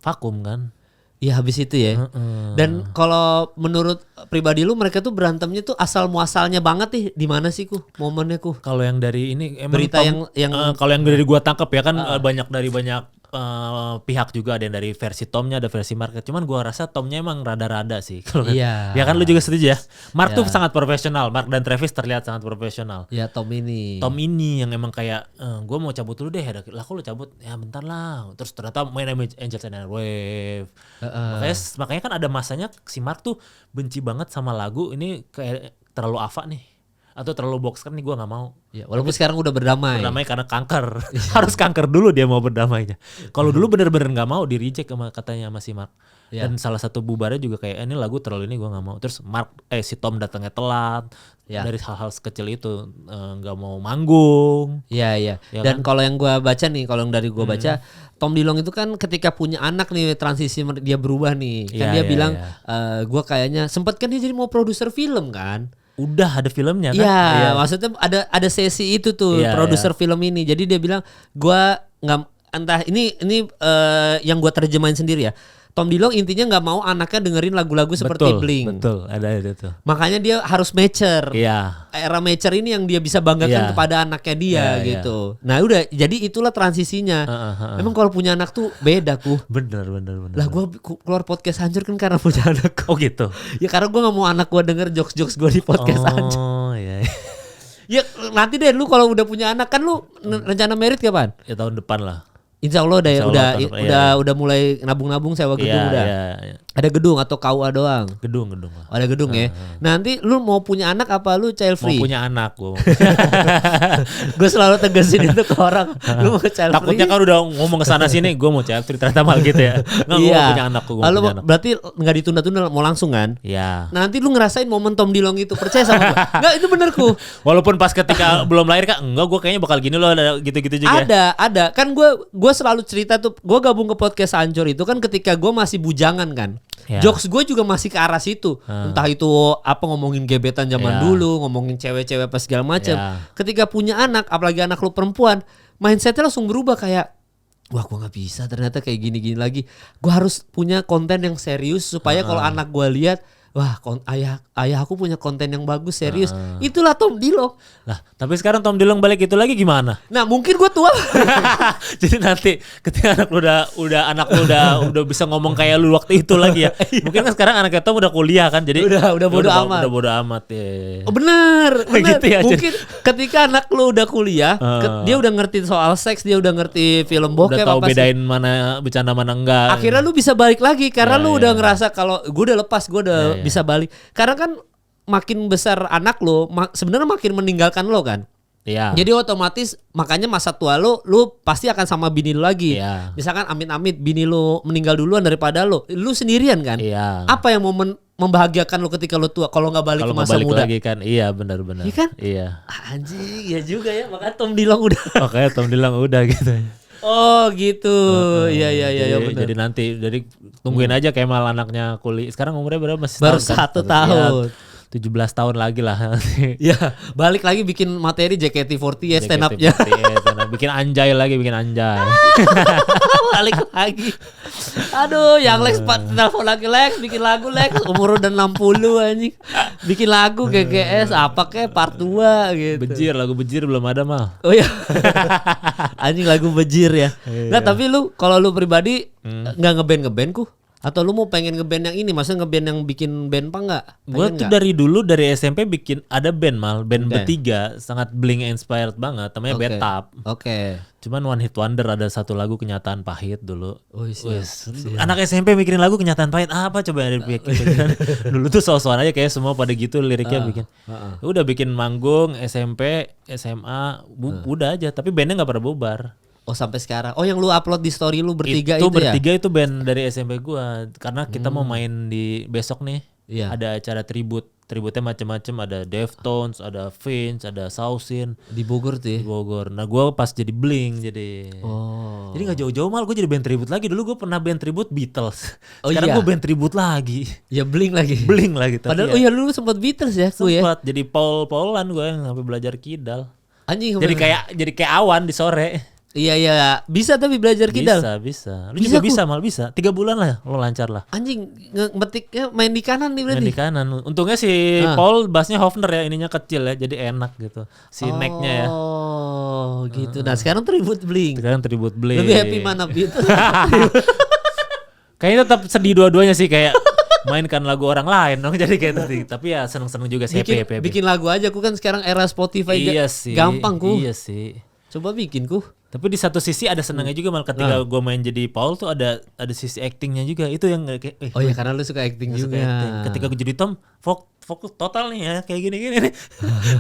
vakum kan. Iya habis itu ya. Dan kalau menurut pribadi lu mereka tuh berantemnya tuh asal muasalnya banget nih di mana sih momennya Kalau yang dari ini emang berita yang kalau yang dari gua tangkap ya kan banyak pihak juga, ada yang dari versi Tomnya, ada versi Mark. Cuman gua rasa Tomnya emang rada-rada sih. Iya. Ya kan lu juga setuju ya. Mark tuh sangat profesional. Mark dan Travis terlihat sangat profesional. Ya Tom ini yang emang kayak gua mau cabut dulu deh. Lah kok lu cabut? Ya bentar lah. Terus ternyata main Angels and Airwaves. Makanya kan ada masanya si Mark tuh benci banget sama lagu ini, kayak terlalu Ava nih. atau terlalu boxer nih gue nggak mau. Ya, walaupun sekarang udah berdamai. Berdamai karena kanker. Harus kanker dulu dia mau berdamainya. Kalau dulu bener-bener nggak mau di reject katanya sama si Mark. Ya. Dan salah satu bubarnya juga kayak ini lagu terlalu ini gue nggak mau. Terus si Tom datangnya telat. Ya. Dari hal-hal sekecil itu nggak mau manggung. Iya. Ya dan kan? Kalau yang gue baca nih, kalau yang dari gue baca, Tom DeLonge itu kan ketika punya anak nih transisi dia berubah nih. Kan dia bilang gue kayaknya sempet kan dia jadi mau produser film kan. Udah ada filmnya kan? Iya, maksudnya ada sesi itu tuh produser film ini. Jadi dia bilang gue nggak entah ini yang gue terjemahin sendiri ya. Tom DeLonge intinya nggak mau anaknya dengerin lagu-lagu seperti Blink. Betul, ada itu. Makanya dia harus mature. Iya. Era mature ini yang dia bisa banggakan kepada anaknya dia gitu. Nah udah, jadi itulah transisinya. Emang kalau punya anak tuh beda Bener. Lah gue keluar podcast hancur kan karena punya anak. Oh gitu. Ya karena gue nggak mau anak gue denger jokes gue di podcast hancur. Oh iya. Ya nanti deh lu kalau udah punya anak kan lu rencana merit kapan? Ya tahun depan lah. Insya Allah udah mulai nabung-nabung sewa gedung udah. Iya. Ada gedung atau KUA doang? Gedung lah. Ada gedung ya. Nanti lu mau punya anak apa lu child free? Mau punya anak gue. Gue selalu tegasin itu ke orang. Lu mau child free? Takutnya kan udah ngomong ke sana sini, gue mau child free ternyata malah gitu ya. Nggak, gue mau punya anak. Lalu berarti nggak ditunda-tunda, mau langsung kan? Iya. Nanti lu ngerasain momen Tom DeLonge itu, percaya sama gue. Nggak, itu bener Walaupun pas ketika belum lahir kan, enggak, gue kayaknya bakal gini loh, ada gitu-gitu juga. Ada. Kan gue selalu cerita tuh, gue gabung ke podcast Hancur itu kan ketika gue masih bujangan kan. Ya. Jokes gue juga masih ke arah situ. Entah itu ngomongin gebetan zaman dulu, ngomongin cewek-cewek apa segala macam. Ketika punya anak, apalagi anak lu perempuan, mindsetnya langsung berubah kayak, wah gue nggak bisa ternyata kayak gini-gini lagi. Gue harus punya konten yang serius supaya kalau anak gue lihat, wah ayah aku punya konten yang bagus serius. Itulah Tom DeLonge. Lah tapi sekarang Tom DeLonge balik itu lagi gimana? Nah mungkin gue tua. Jadi nanti ketika anak lu udah bisa ngomong kayak lu waktu itu lagi ya. Mungkin kan sekarang anaknya Tom udah kuliah kan, jadi udah bodo amat. Udah bodo amat ya. Oh, bener. Gitu ya, mungkin ketika anak lu udah kuliah, dia udah ngerti soal seks, dia udah ngerti film bokep, udah tahu bedain mana bercanda mana enggak. Akhirnya lu bisa balik lagi karena lu udah ngerasa kalau gue udah lepas, gue udah bisa balik. Karena kan makin besar anak lo, sebenarnya makin meninggalkan lo kan. Iya. Jadi otomatis makanya masa tua lu pasti akan sama bini lu lagi. Iya. Misalkan amit-amit bini lu meninggal duluan daripada lu sendirian kan. Iya. Apa yang mau membahagiakan lu ketika lu tua kalau nggak balik ke masa balik muda? Lagi kan, iya benar-benar. Iya kan? Iya. Anjing, ya juga ya. Makanya Tom DeLonge udah. Makanya Tom DeLonge udah gitu. Oh gitu. Iya benar. Jadi nanti tungguin aja Kemal anaknya kuliah. Sekarang umurnya berapa? Masih baru 1 tahun. Ya, 17 tahun lagi lah. Ya, balik lagi bikin materi JKT48 ya stand up-nya. Bikin anjay lagi, balik lagi. Aduh, yang Lex telepon lagi Lex, bikin lagu Lex, umur udah 60 anjing. Bikin lagu GGS apa kek part 2 gitu. Bejir, lagu Bejir belum ada mal. Oh iya. Anjing lagu Bejir ya. Nah, tapi lu kalau lu pribadi enggak ngeband ku? Atau lu mau pengen ngeband yang ini, maksudnya ngeband yang bikin band apa enggak? Gue tuh dari dulu dari SMP bikin ada band bertiga, sangat Blink inspired banget, namanya Betap. Oke. Cuman one hit wonder, ada satu lagu Kenyataan Pahit dulu. Oh iya. Anak SMP mikirin lagu Kenyataan Pahit apa coba ada bikin. Dulu tuh so-soan aja kayak semua pada gitu liriknya bikin. Udah bikin manggung SMP, SMA, udah aja, tapi bandnya enggak pernah bubar. Oh sampai sekarang. Oh yang lu upload di story lu bertiga itu ya? Bertiga itu band dari SMP gua. Karena kita mau main di besok nih. Iya. Ada acara tributnya macam-macam, ada Deftones, ada Vince, ada Sausin. Di Bogor tuh ya? Di Bogor. Nah gua pas jadi Blink jadi. Oh. Jadi gak jauh-jauh mal gue jadi band tribut lagi. Dulu gue pernah band tribut Beatles. Sekarang gue band tribut lagi. Ya Blink lagi. Padahal dulu sempat Beatles ya? Sempat jadi Paulan gue yang sampai belajar kidal. Anjing. Jadi kayak Awan di sore. Iya bisa tapi belajar kidal. Bisa. Lu juga bisa 3 bulan lah lo lancar lah. Anjing ngemetiknya main di kanan nih berarti. Main di kanan. Untungnya si Paul bassnya Hofner ya, ininya kecil ya, jadi enak gitu. Si necknya ya. Oh gitu. Nah sekarang tribut Blink. Lebih happy mana gitu. Kayaknya tetap sedih dua-duanya sih, kayak mainkan lagu orang lain dong, jadi kayak tapi ya seneng-seneng juga sih. Bikin lagu aja, aku kan sekarang era Spotify iya sih, gampang ku. Iya sih. Coba bikin ku. Tapi di satu sisi ada senangnya juga malah ketika gue main jadi Paul tuh ada sisi actingnya juga. Itu yang kayak oh ya karena lu suka acting juga. Ketika gue jadi Tom, fokus total nih ya kayak gini nih.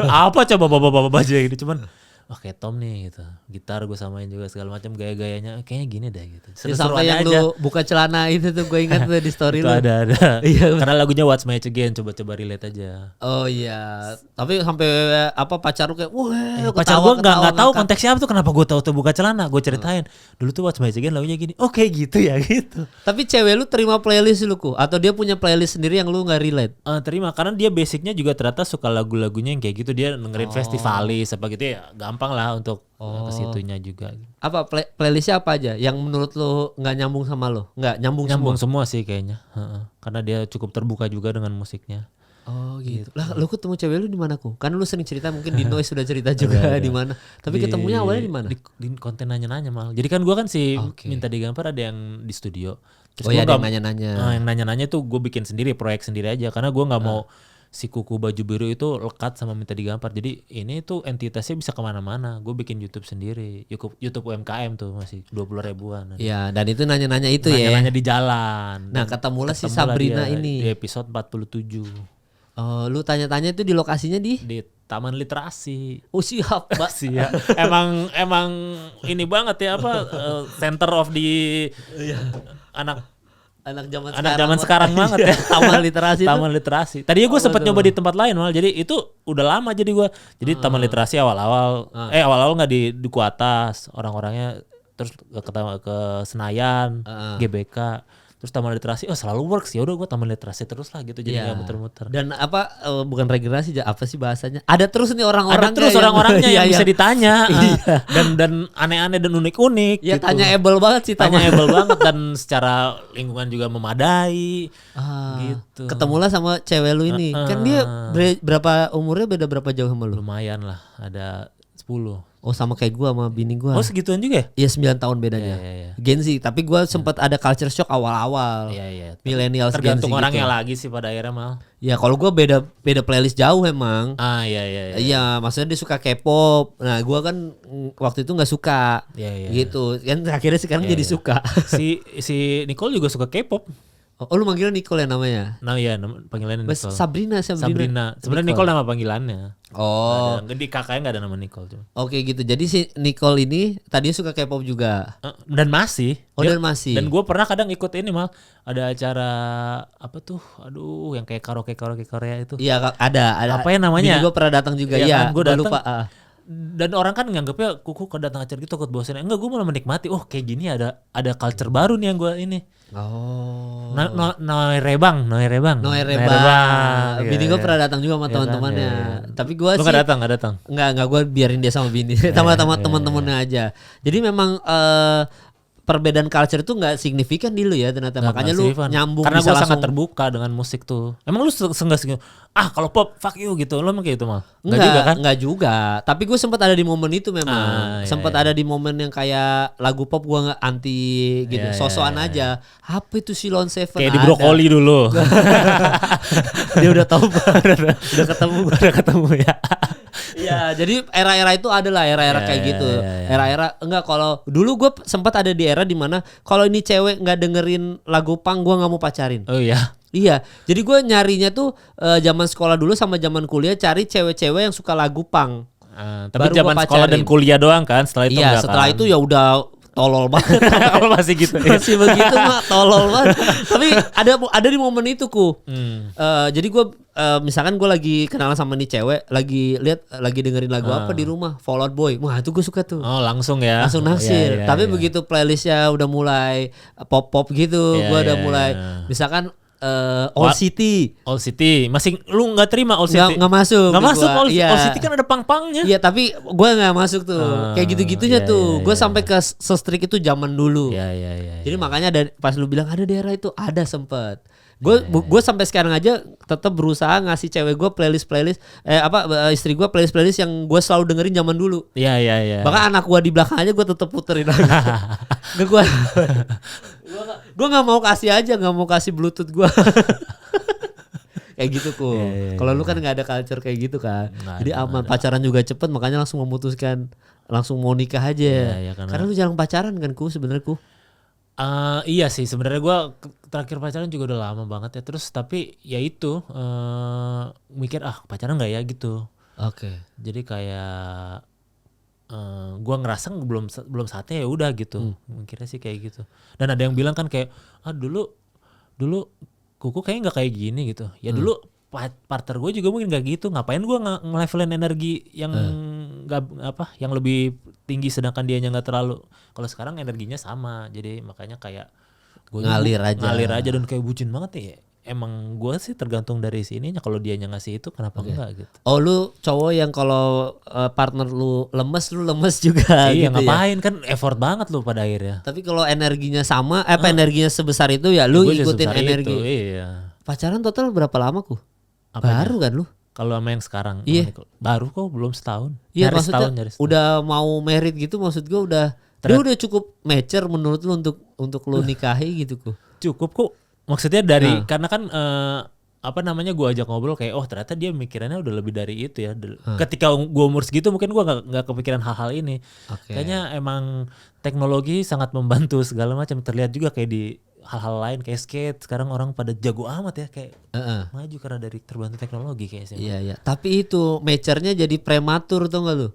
Apa coba bapak-bapak aja gitu cuman kayak Tom nih gitu. Gitar gue samain juga segala macam gaya-gayanya kayaknya gini deh gitu. Sampai yang aja. Lu buka celana itu tuh gue ingat tuh di story lu. Ada. Iya. Karena lagunya What's My Age Again, coba relate aja. Oh iya. Tapi sampai pacar lu kayak wah, pacar gue nggak tahu konteksnya apa tuh, kenapa gue tahu tuh buka celana. Gue ceritain. Dulu tuh What's My Age Again lagunya gini. Oke gitu ya gitu. Tapi cewek lu terima playlist lu ku atau dia punya playlist sendiri yang lu nggak relate? Terima karena dia basicnya juga ternyata suka lagu-lagunya yang kayak gitu, dia dengerin festivalis apa gitu ya, gampang lah untuk ke situnya juga. Apa playlistnya apa aja yang menurut lu nggak nyambung sama lu? Nggak nyambung semua sih kayaknya. Karena dia cukup terbuka juga dengan musiknya. Oh gitu. Lah lu ketemu cewek lu di mana ku? Kan lu sering cerita mungkin di Noise sudah cerita juga di mana. Tapi ketemunya awalnya di mana? Di konten nanya-nanya mal. Jadi kan gua kan minta digambar ada yang di studio. Terus ada yang nanya-nanya. Yang nanya-nanya tuh gue bikin sendiri, proyek sendiri aja karena gua nggak mau si kuku baju biru itu lekat sama minta digampar. Jadi ini tuh entitasnya bisa kemana-mana. Gue bikin YouTube sendiri. YouTube UMKM tuh masih 20 ribuan. Iya, dan itu nanya-nanya itu ya. Nanya-nanya di jalan. Nah, ketemulah si Sabrina ini. Di episode 47. Oh, lu tanya-tanya itu di lokasinya di Taman Literasi. Oh siap, Mbak. Siap. Emang ini banget ya center of the anak zaman sekarang banget ya. Taman Literasi. Tadinya gue sempat nyoba di tempat lain malah. Jadi itu udah lama jadi gue. Jadi Taman Literasi awal-awal nggak di Duku Atas, orang-orangnya terus ke Senayan, GBK. Terus Taman Literasi selalu works, ya udah gue Taman Literasi terus lah gitu, jadi nggak muter-muter. Dan bukan regenerasi, apa sih bahasanya? Ada terus nih orang-orang. Ada terus orang-orangnya yang bisa ditanya dan aneh-aneh dan unik-unik. Ya gitu. tanya-able banget sih. Tanya-able banget dan secara lingkungan juga memadai. Gitu. Ketemulah sama cewek lu ini. Kan dia berapa umurnya, beda berapa jauh sama lu? Lumayan lah, ada 10. Oh sama kayak gue sama bini gue. Oh segituan juga ya? Iya 9 tahun bedanya. Gen Z. Tapi gue sempat ada culture shock awal-awal. Iya. Millennials, tergantung Gen Z orangnya gitu. lagi sih pada akhirnya mal. Ya kalau gue beda playlist jauh emang. Iya. Iya maksudnya dia suka K-pop. Nah gue kan waktu itu nggak suka. Iya. Gitu. Kan akhirnya sekarang jadi suka. Si Nicole juga suka K-pop. Oh lu manggilnya Nicole ya namanya? Nah iya panggilannya Nicole. Sabrina. Sebenarnya Nicole nama panggilannya. Oh. Di kakaknya nggak ada nama Nicole cuma. Oke gitu. Jadi si Nicole ini tadinya suka K-pop juga. Dan masih. Dan masih. Dan gue pernah kadang ikut ini mal. Ada acara apa tuh? Aduh yang kayak karaoke Korea itu. Iya ada. Apa ya namanya? Gue pernah datang juga. Iya. Gue lupa. Dan orang kan nganggapnya kuku kedatang acara gitu takut bosan. Enggak, gue malah menikmati. Oh kayak gini ada culture baru nih yang gue ini. Oh. Noe Rebang. Bini gue pernah datang juga sama teman-temannya. Tapi gue sih. Lu nggak datang? Enggak gue biarin dia sama bini. Sama teman-temannya aja. Jadi memang perbedaan culture itu nggak signifikan di lu ya ternyata. Makanya lu nyambung. Karena gue sangat terbuka dengan musik tuh. Emang lu senggak kalau pop fuck you gitu. Lu emang kayak gitu mal? Enggak juga. Tapi gue sempat ada di momen itu memang. Sempat ada di momen yang kayak lagu pop gue nggak anti gitu. Sosokan aja. Apa itu Silon Seven? Kayak di Brokoli dulu. Dia udah tahu. Udah ketemu ya. Ya, jadi era-era itu adalah era-era kayak gitu. Era-era enggak, kalau dulu gue sempat ada di era dimana kalau ini cewek nggak dengerin lagu punk gue nggak mau pacarin. Oh iya. Iya, jadi gue nyarinya tuh zaman sekolah dulu sama zaman kuliah cari cewek-cewek yang suka lagu punk. Tapi zaman sekolah dan kuliah doang kan, setelah itu iya, setelah itu ya udah tolol banget. Kalau masih gitu. Masih begitu mah tolol banget. Tapi ada di momen itu ku. Jadi gue misalkan gue lagi kenalan sama nih cewek, lagi dengerin lagu apa di rumah, Fall Out Boy. Wah, itu gue suka tuh. Oh, langsung ya. Langsung naksir. Tapi begitu playlistnya udah mulai pop-pop gitu, gue udah mulai misalkan Old City masih lu nggak terima Old City? Nggak masuk. Old City kan ada pang-pangnya. Iya tapi gue nggak masuk tuh. Kayak gitu-gitunya tuh. Gue sampai ke se-strict itu zaman dulu. Jadi makanya pas lu bilang ada daerah itu, ada sempet. Gue sampai sekarang aja tetap berusaha ngasih cewek gue playlist istri gue playlist yang gue selalu dengerin zaman dulu. Iya. Bahkan anak gue di belakang aja gue tetap puterin lagi. Gue nggak mau kasih Bluetooth gue. Kayak gitu kok. Kalau lu kan nggak ada culture kayak gitu kan. Jadi aman, pacaran juga cepet, makanya langsung memutuskan langsung mau nikah aja. Iya, karena lu jarang pacaran kan ku sebenarnya ku. Iya sih sebenarnya gue terakhir pacaran juga udah lama banget ya. Terus tapi ya itu mikir pacaran nggak ya gitu. Oke. Jadi kayak gue ngerasa belum saatnya ya udah gitu. Mikirnya sih kayak gitu. Dan ada yang bilang kan kayak dulu kuku kayaknya nggak kayak gini gitu. Ya dulu partner gue juga mungkin nggak gitu. Ngapain gue nge-levelin energi yang yang lebih tinggi sedangkan dianya nggak terlalu. Kalau sekarang energinya sama, jadi makanya kayak gue ngalir aja dan kayak bucin banget ya. Emang gue sih tergantung dari sininya, kalau dianya ngasih itu kenapa enggak gitu. Oh lu cowok yang kalau partner lu lemes juga. Iya gitu ngapain ya? Kan effort banget lu pada akhirnya. Tapi kalau energinya sama, energinya sebesar itu ya lu ikutin energi. Itu, iya. Pacaran total berapa lama ku? Apanya? Baru kan lu? Kalau sama yang sekarang, iya. Baru kok belum setahun. Iya maksudnya udah mau married gitu, maksud gue dia udah cukup mature menurut lu untuk lu nikahi gitu ku? Cukup kok, maksudnya dari karena kan gue ajak ngobrol kayak ternyata dia mikirannya udah lebih dari itu ya. Ketika gue umur segitu mungkin gue nggak kepikiran hal-hal ini. Kayaknya emang teknologi sangat membantu segala macam, terlihat juga kayak di hal-hal lain kayak skate sekarang orang pada jago amat ya kayak maju karena dari terbantu teknologi kayak sih. Iya. Tapi itu mature-nya jadi prematur tuh nggak lu?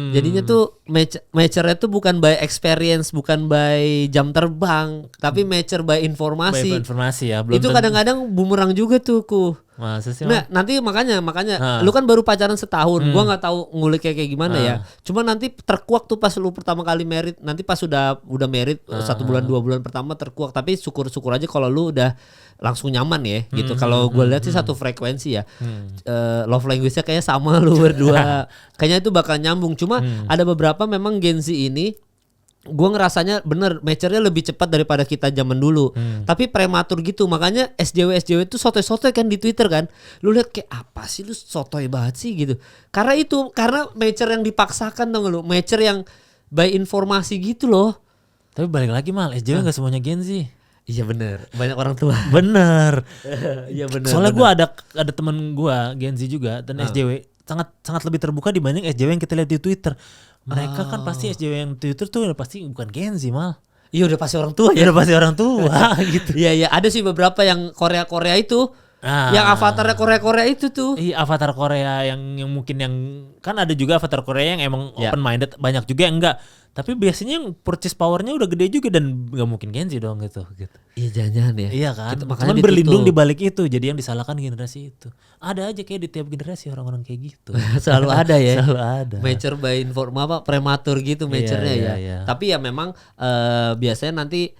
Jadinya tuh mature-nya tuh bukan by experience, bukan by jam terbang, tapi mature by informasi. By informasi ya. Belum itu kadang-kadang bumerang juga tuh ku. Masa sih? Nah nanti makanya lu kan baru pacaran setahun, gua nggak tahu nguliknya kayak gimana ya. Cuma nanti terkuak tuh pas lu pertama kali married, nanti pas udah married 1 bulan 2 bulan pertama terkuak, tapi syukur aja kalau lu udah langsung nyaman ya gitu. Kalau gue lihat sih satu frekuensi ya. Love language-nya kayaknya sama lu berdua. Kayaknya itu bakal nyambung. Cuma ada beberapa memang Gen Z ini gue ngerasanya bener mature-nya lebih cepat daripada kita zaman dulu. Tapi prematur gitu. Makanya SJW itu sotoy-sotoy kan di Twitter kan. Lu lihat kayak apa sih lu sotoy banget sih gitu. Karena mature yang dipaksakan dong lu. Mature yang by informasi gitu loh. Tapi balik lagi SJW gak semuanya Gen Z. Iya bener, banyak orang tua. Bener. Iya bener. Soalnya gue ada temen gue Gen Z juga dan SJW sangat lebih terbuka dibanding SJW yang kita lihat di Twitter. Mereka kan pasti SJW yang Twitter tuh udah pasti bukan Gen Z Iya udah pasti orang tua ya. Udah pasti orang tua gitu. Iya ada sih beberapa yang Korea itu. Yang avatarnya Korea itu tuh. Iya avatar Korea yang mungkin yang kan ada juga avatar Korea yang emang open minded, banyak juga yang enggak. Tapi biasanya yang purchase powernya udah gede juga dan nggak mungkin Gen Z dong gitu. Iya jangan ya. Iya kan. Cuman berlindung di balik itu. Jadi yang disalahkan generasi itu. Ada aja kayak di tiap generasi orang-orang kayak gitu. Selalu ada ya. Selalu ada. Mature by prematur gitu mature-nya ya. Iya. Tapi ya memang biasanya nanti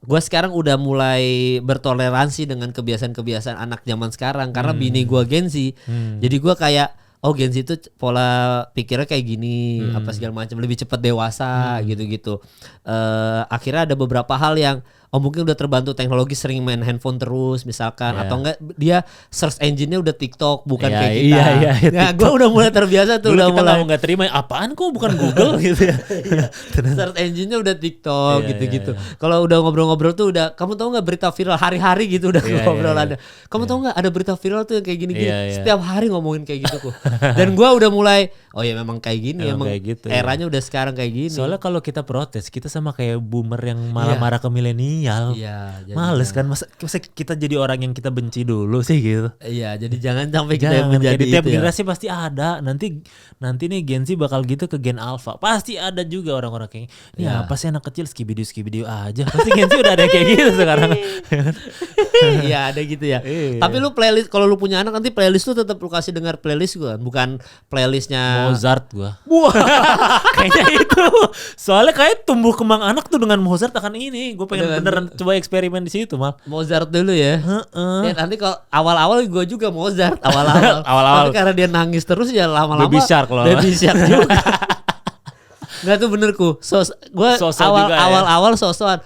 gue sekarang udah mulai bertoleransi dengan kebiasaan-kebiasaan anak zaman sekarang karena bini gue Gen Z. Jadi gue kayak Gen Z itu pola pikirnya kayak gini, apa segala macam, lebih cepat dewasa gitu-gitu. Akhirnya ada beberapa hal yang mungkin udah terbantu teknologi, sering main handphone terus misalkan, atau enggak dia search engine-nya udah TikTok bukan kayak kita. Nah, gue udah mulai terbiasa tuh. Dulu kita nggak terima apaan kok bukan Google gitu ya. Search engine-nya udah TikTok gitu-gitu. Kalau udah ngobrol-ngobrol tuh udah, kamu tahu nggak berita viral hari-hari gitu udah ngobrol ada. Kamu tahu nggak ada berita viral tuh yang kayak gini-gini. Setiap hari ngomongin kayak gitu kok. Dan gue udah mulai memang kayak gini, emang kayak gitu, eranya udah sekarang kayak gini. Soalnya kalau kita protes, kita sama kayak boomer yang marah-marah ke milenial. Males kan, masa kita jadi orang yang kita benci dulu sih gitu. Iya, jadi jangan sampai kita menjadi itu. Tiap generasi pasti ada. Nanti nih Gen Z bakal gitu ke Gen Alpha. Pasti ada juga orang-orang kayak ini apa sih anak kecil skibidio aja. Pasti Gen Z udah ada kayak gitu sekarang. Iya, ada gitu ya. Tapi lu playlist, kalau lu punya anak nanti playlist lu tetap lu kasih dengar playlist gua, bukan playlistnya Mozart gua. Kayaknya itu. Soalnya kayak tumbuh kembang anak tuh dengan Mozart akan ini. Gue pengen beneran coba eksperimen di situ Mozart dulu ya. Ya nanti kalau awal-awal gue juga Mozart awal-awal. Tapi karena dia nangis terus ya lama-lama Baby Shark loh. Baby Shark juga. Nggak tuh bener ku. Gue awal-awal sosokan.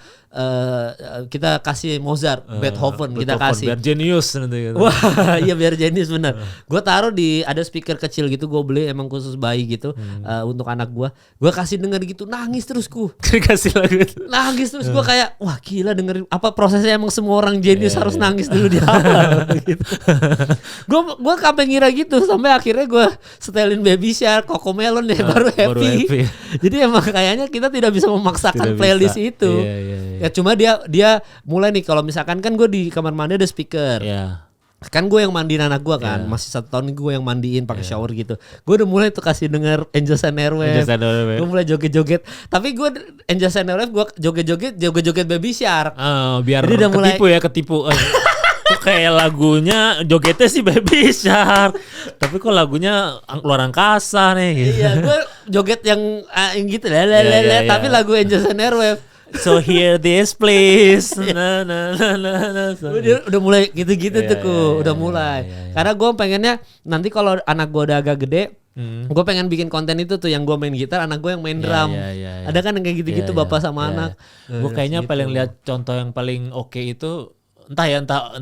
kita kasih Mozart, Beethoven kita kasih. Biar jenius nanti gitu. Wah, iya biar jenius bener. Gue taruh di ada speaker kecil gitu, gue beli emang khusus bayi gitu untuk anak gue. Gue kasih denger gitu, nangis terus ku. Kasih lagu itu. Nangis terus gue kayak wah gila dengerin apa prosesnya emang semua orang jenius harus nangis dulu di awal gitu. Gue sampai ngira gitu sampai akhirnya gue setelin Baby Shark, Cocomelon deh baru happy. Jadi emang kayaknya kita tidak bisa memaksakan playlist itu. Ya cuma dia mulai nih kalau misalkan kan gue di kamar mandi ada speaker. Kan gue yang mandiin anak gue kan, masih 1 tahun gue yang mandiin pakai shower gitu. Gue udah mulai tuh kasih denger Angels and Airwaves. Gue mulai joget-joget. Tapi gue Angels and Airwaves gue joget-joget Baby Shark. Biar ketipu. Kok kayak lagunya jogetnya sih Baby Shark, tapi kok lagunya luar angkasa nih gitu. Iya, gue joget yang gitu tapi lagu Angels and Airwaves. So hear this please. Dia udah mulai gitu-gitu tuh udah mulai. Karena gue pengennya nanti kalau anak gue udah agak gede, gue pengen bikin konten itu tuh yang gue main gitar, anak gue yang main drum. Ada kan yang kayak gitu-gitu bapak sama anak. Gue kayaknya paling lihat contoh yang paling oke itu entah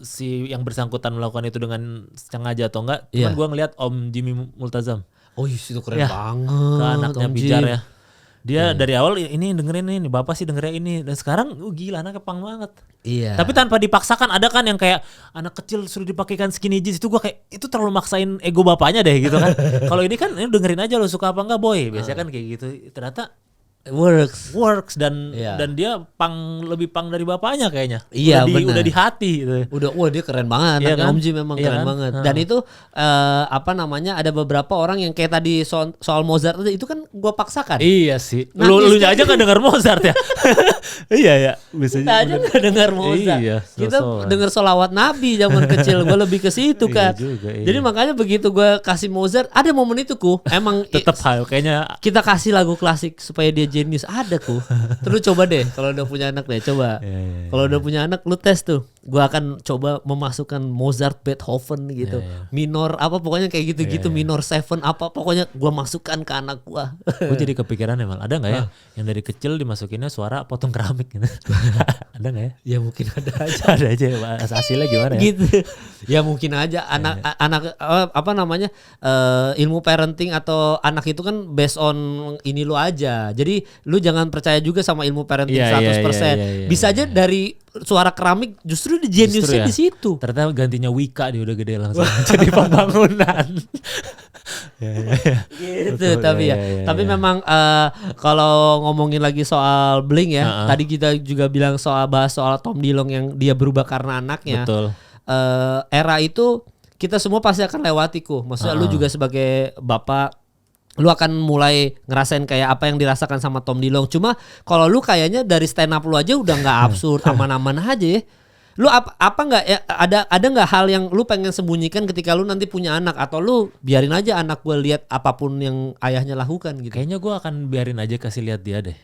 si yang bersangkutan melakukan itu dengan sengaja atau enggak. Cuman gue ngeliat Om Jimmy Multazam. Oh itu keren banget. Ke anaknya Bijar ya. Dia dari awal ini dengerin ini, bapak sih dengerin ini, dan sekarang gila anaknya pang banget. Iya. Tapi tanpa dipaksakan. Ada kan yang kayak anak kecil suruh dipakaikan skinny jeans, itu gue kayak itu terlalu maksain ego bapaknya deh gitu kan. Kalau ini kan ini dengerin aja lo suka apa enggak boy. Biasanya kan kayak gitu. Ternyata works dan dia lebih pang dari bapaknya kayaknya. Iya, udah di hati gitu. Wah dia keren banget. Iya kan? Om Jim memang keren banget. Dan itu ada beberapa orang yang kayak tadi soal Mozart itu kan gue paksakan. Iya sih. Lu aja kan denger Mozart ya. Iya ya. Kita aja nggak dengar Mozart. Iya, kita dengar sholawat Nabi zaman kecil. Gue lebih ke situ kan. Jadi makanya begitu gue kasih Mozart, ada momen itu emang tetap hal kayaknya kita kasih lagu klasik supaya dia jenius ada Terus coba deh kalau udah punya anak deh coba. Kalau udah punya anak lu tes tuh. Gue akan coba memasukkan Mozart, Beethoven gitu. Minor apa pokoknya kayak gitu-gitu, minor 7 apa pokoknya gue masukkan ke anak gue. Gue jadi kepikiran emang ada nggak ya yang dari kecil dimasukinnya suara potong keramik gitu. Ada nggak ya? Ya mungkin ada aja. Ada aja hasilnya gimana ya? Gitu. Ya mungkin aja anak apa namanya ilmu parenting atau anak itu kan based on ini lu aja. Jadi lu jangan percaya juga sama ilmu parenting 100%. Bisa aja dari suara keramik justru di jeniusnya di situ. Ternyata gantinya Wika dia udah gede langsung jadi pembangunan. Gitu tapi tapi memang kalau ngomongin lagi soal Blink ya, tadi kita juga bahas soal Tom DeLonge yang dia berubah karena anaknya. Betul. Era itu kita semua pasti akan lewati maksudnya lu juga sebagai bapak lu akan mulai ngerasain kayak apa yang dirasakan sama Tom DeLonge. Cuma kalau lu kayaknya dari stand up lu aja udah nggak absurd, aman-aman aja ya. Lu apa nggak ya ada nggak hal yang lu pengen sembunyikan ketika lu nanti punya anak, atau lu biarin aja anak gue lihat apapun yang ayahnya lakukan gitu? Kayaknya gue akan biarin aja kasih lihat dia deh.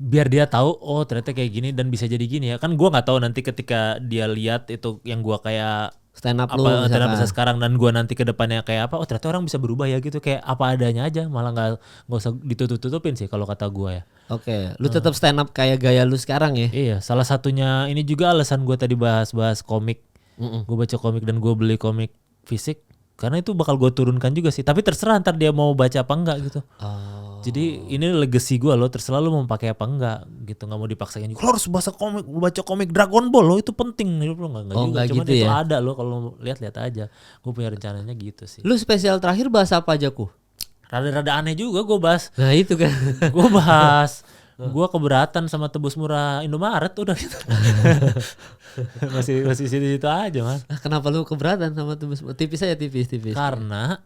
Biar dia tahu ternyata kayak gini dan bisa jadi gini ya. Kan gue nggak tahu nanti ketika dia lihat itu yang gue kayak stand up bisa sekarang dan gue nanti ke depannya kayak apa, ternyata orang bisa berubah ya gitu, kayak apa adanya aja, malah nggak usah ditutup-tutupin sih kalau kata gue ya. Oke, lu tetap stand up kayak gaya lu sekarang ya? Iya, salah satunya ini juga alasan gue tadi bahas komik. Gue baca komik dan gue beli komik fisik karena itu bakal gue turunkan juga sih, tapi terserah ntar dia mau baca apa enggak gitu. Jadi ini legacy gue loh, terserah lu mau pakai apa enggak gitu, nggak mau dipaksain juga. Lo harus baca komik Dragon Ball lo, itu penting lo nggak juga, cuman gitu itu ya? ada lo kalau lihat aja. Gue punya rencananya gitu sih. Lu spesial terakhir bahas apa aja Rada-rada aneh juga gue bahas. Nah itu kan. Gue bahas. Gue keberatan sama tebus murah Indomaret udah gitu. masih situ aja man. Kenapa lu keberatan sama tebus murah? Tipis aja tipis. Karena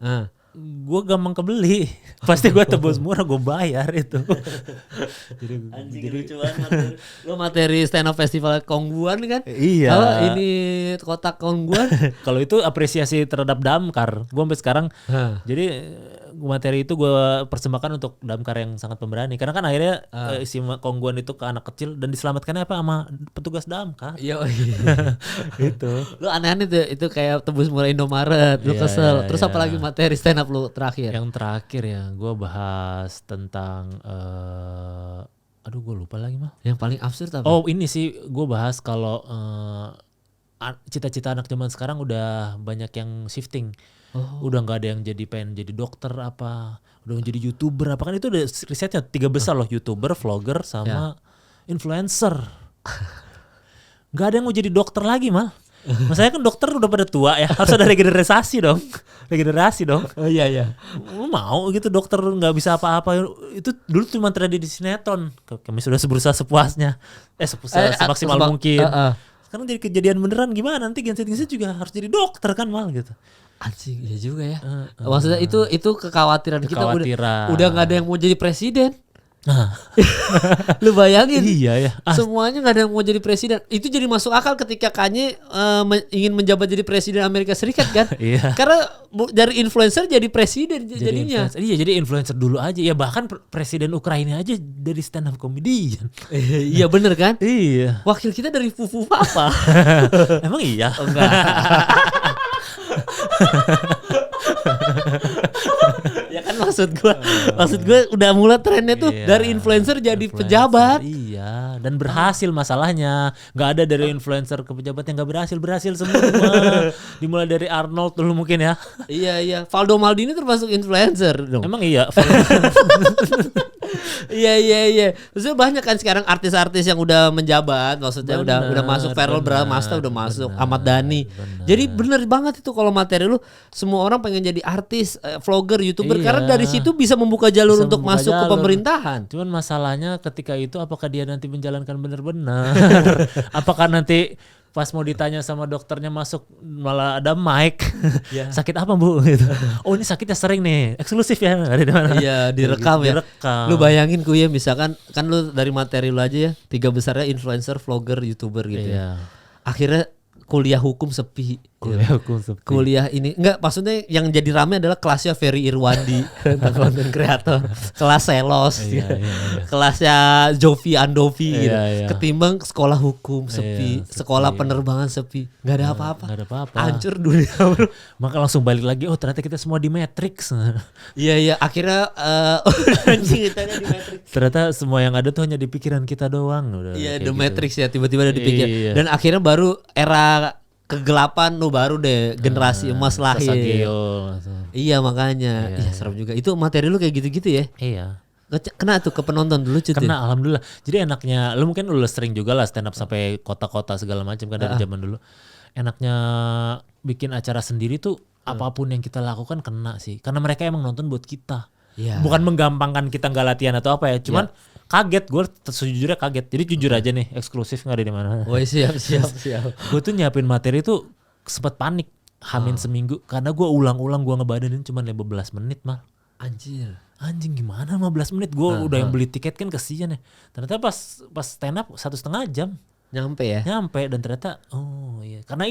gue gampang kebeli. Pasti gue tebus murah gue bayar itu. jadi lucu banget. Lu materi stand up festival Kongguan kan? Iya. Ini kotak Kongguan. Kalau itu apresiasi terhadap damkar. Gue sampai sekarang. Jadi materi itu gue persembahkan untuk damkar yang sangat pemberani. Karena kan akhirnya isi Kongguan itu ke anak kecil dan diselamatkannya apa sama petugas damkar. Iya. Itu. Lu aneh-aneh itu kayak tebus murah Indomaret. Lu kesel. Terus apa lagi materi stand up lu terakhir? Yang terakhir ya, gue bahas tentang Aduh gue lupa lagi mah. Yang paling absurd apa? Oh ini sih gue bahas kalau cita-cita anak zaman sekarang udah banyak yang shifting. Udah nggak ada yang pengen jadi dokter apa, udah jadi YouTuber apa, kan itu udah risetnya 3 besar loh, YouTuber, vlogger sama influencer. Nggak ada yang mau jadi dokter lagi mal. Masalahnya kan dokter udah pada tua ya, harus ada regenerasi dong. Oh iya. Lu mau gitu dokter nggak bisa apa-apa, itu dulu cuma terjadi di sinetron. Kami sudah berusaha sepuasnya, semaksimal mungkin. Sekarang jadi kejadian beneran, gimana nanti genset juga harus jadi dokter kan mal gitu. Anjing, iya juga ya. Maksudnya itu kekhawatiran kita udah nggak ada yang mau jadi presiden. Nah, lu bayangin. Iya ya. Semuanya nggak ada yang mau jadi presiden. Itu jadi masuk akal ketika Kanye ingin menjabat jadi presiden Amerika Serikat kan? Iya. Karena dari influencer jadi presiden jadinya. Iya, jadi influencer dulu aja. Ya bahkan presiden Ukraina aja dari stand up comedian. Iya bener kan? Iya. Wakil kita dari Fufu apa? Emang iya? Oh, enggak. Ya kan maksud gue udah mulai trennya tuh dari influencer jadi pejabat. Iya, dan berhasil masalahnya. Nggak ada dari influencer ke pejabat yang nggak berhasil semua. Dimulai dari Arnold dulu mungkin ya. Iya. Valdo Maldini termasuk influencer dong. Emang iya. Iya. Maksudnya banyak kan sekarang artis-artis yang udah menjabat, maksudnya udah masuk. Verrell Bramasta udah masuk, Ahmad Dhani. Jadi bener banget itu kalau materi lu, semua orang pengen jadi artis, vlogger, YouTuber, karena dari situ bisa membuka jalur untuk masuk ke pemerintahan. Cuman masalahnya ketika itu apakah dia nanti menjalankan benar-benar? Apakah nanti pas mau ditanya sama dokternya masuk malah ada mic. Sakit apa Bu gitu. Oh ini sakitnya sering nih, eksklusif ya, ada di mana? Iya, direkam ya. Lu bayangin ya, misalkan kan lu dari materi lu aja ya, 3 besarnya influencer, vlogger, YouTuber gitu ya. Akhirnya kuliah hukum sepi. Kuliah ini enggak, maksudnya yang jadi rame adalah kelasnya Ferry Irwandi, content creator, kelas Selos, kelasnya Jovi Andovi gitu. Ketimbang sekolah hukum sepi, sekolah penerbangan sepi, nggak ada apa-apa. Hancur dunia bro. Maka langsung balik lagi, oh ternyata kita semua di Matrix. Iya, akhirnya anjing ditanya di Matrix. Ternyata semua yang ada tuh hanya di pikiran kita doang. Iya, The Matrix ya, tiba-tiba ada di pikiran. Dan akhirnya baru era kegelapan baru deh, generasi emas lahir. Iya makanya. Iya serem juga. Itu materi lu kayak gitu-gitu ya? Iya. Kena tuh ke penonton dulu cuy. Kena alhamdulillah. Jadi enaknya, lu mungkin udah sering juga lah stand up sampai kota-kota segala macam kan dari zaman dulu. Enaknya bikin acara sendiri tuh apapun yang kita lakukan kena sih. Karena mereka emang nonton buat kita. Bukan menggampangkan kita nggak latihan atau apa ya. Cuman kaget, gue sejujurnya kaget. Jadi jujur aja nih, eksklusif nggak ada di mana. Oh siap. Gue tuh nyiapin materi tuh sempet panik hamin seminggu karena gue ulang-ulang gue ngebadanin cuma 15 menit mal. Anjing gimana 15 menit gue udah yang beli tiket kan kesian ya. Ternyata pas stand up 1,5 jam nyampe ya. Dan ternyata karena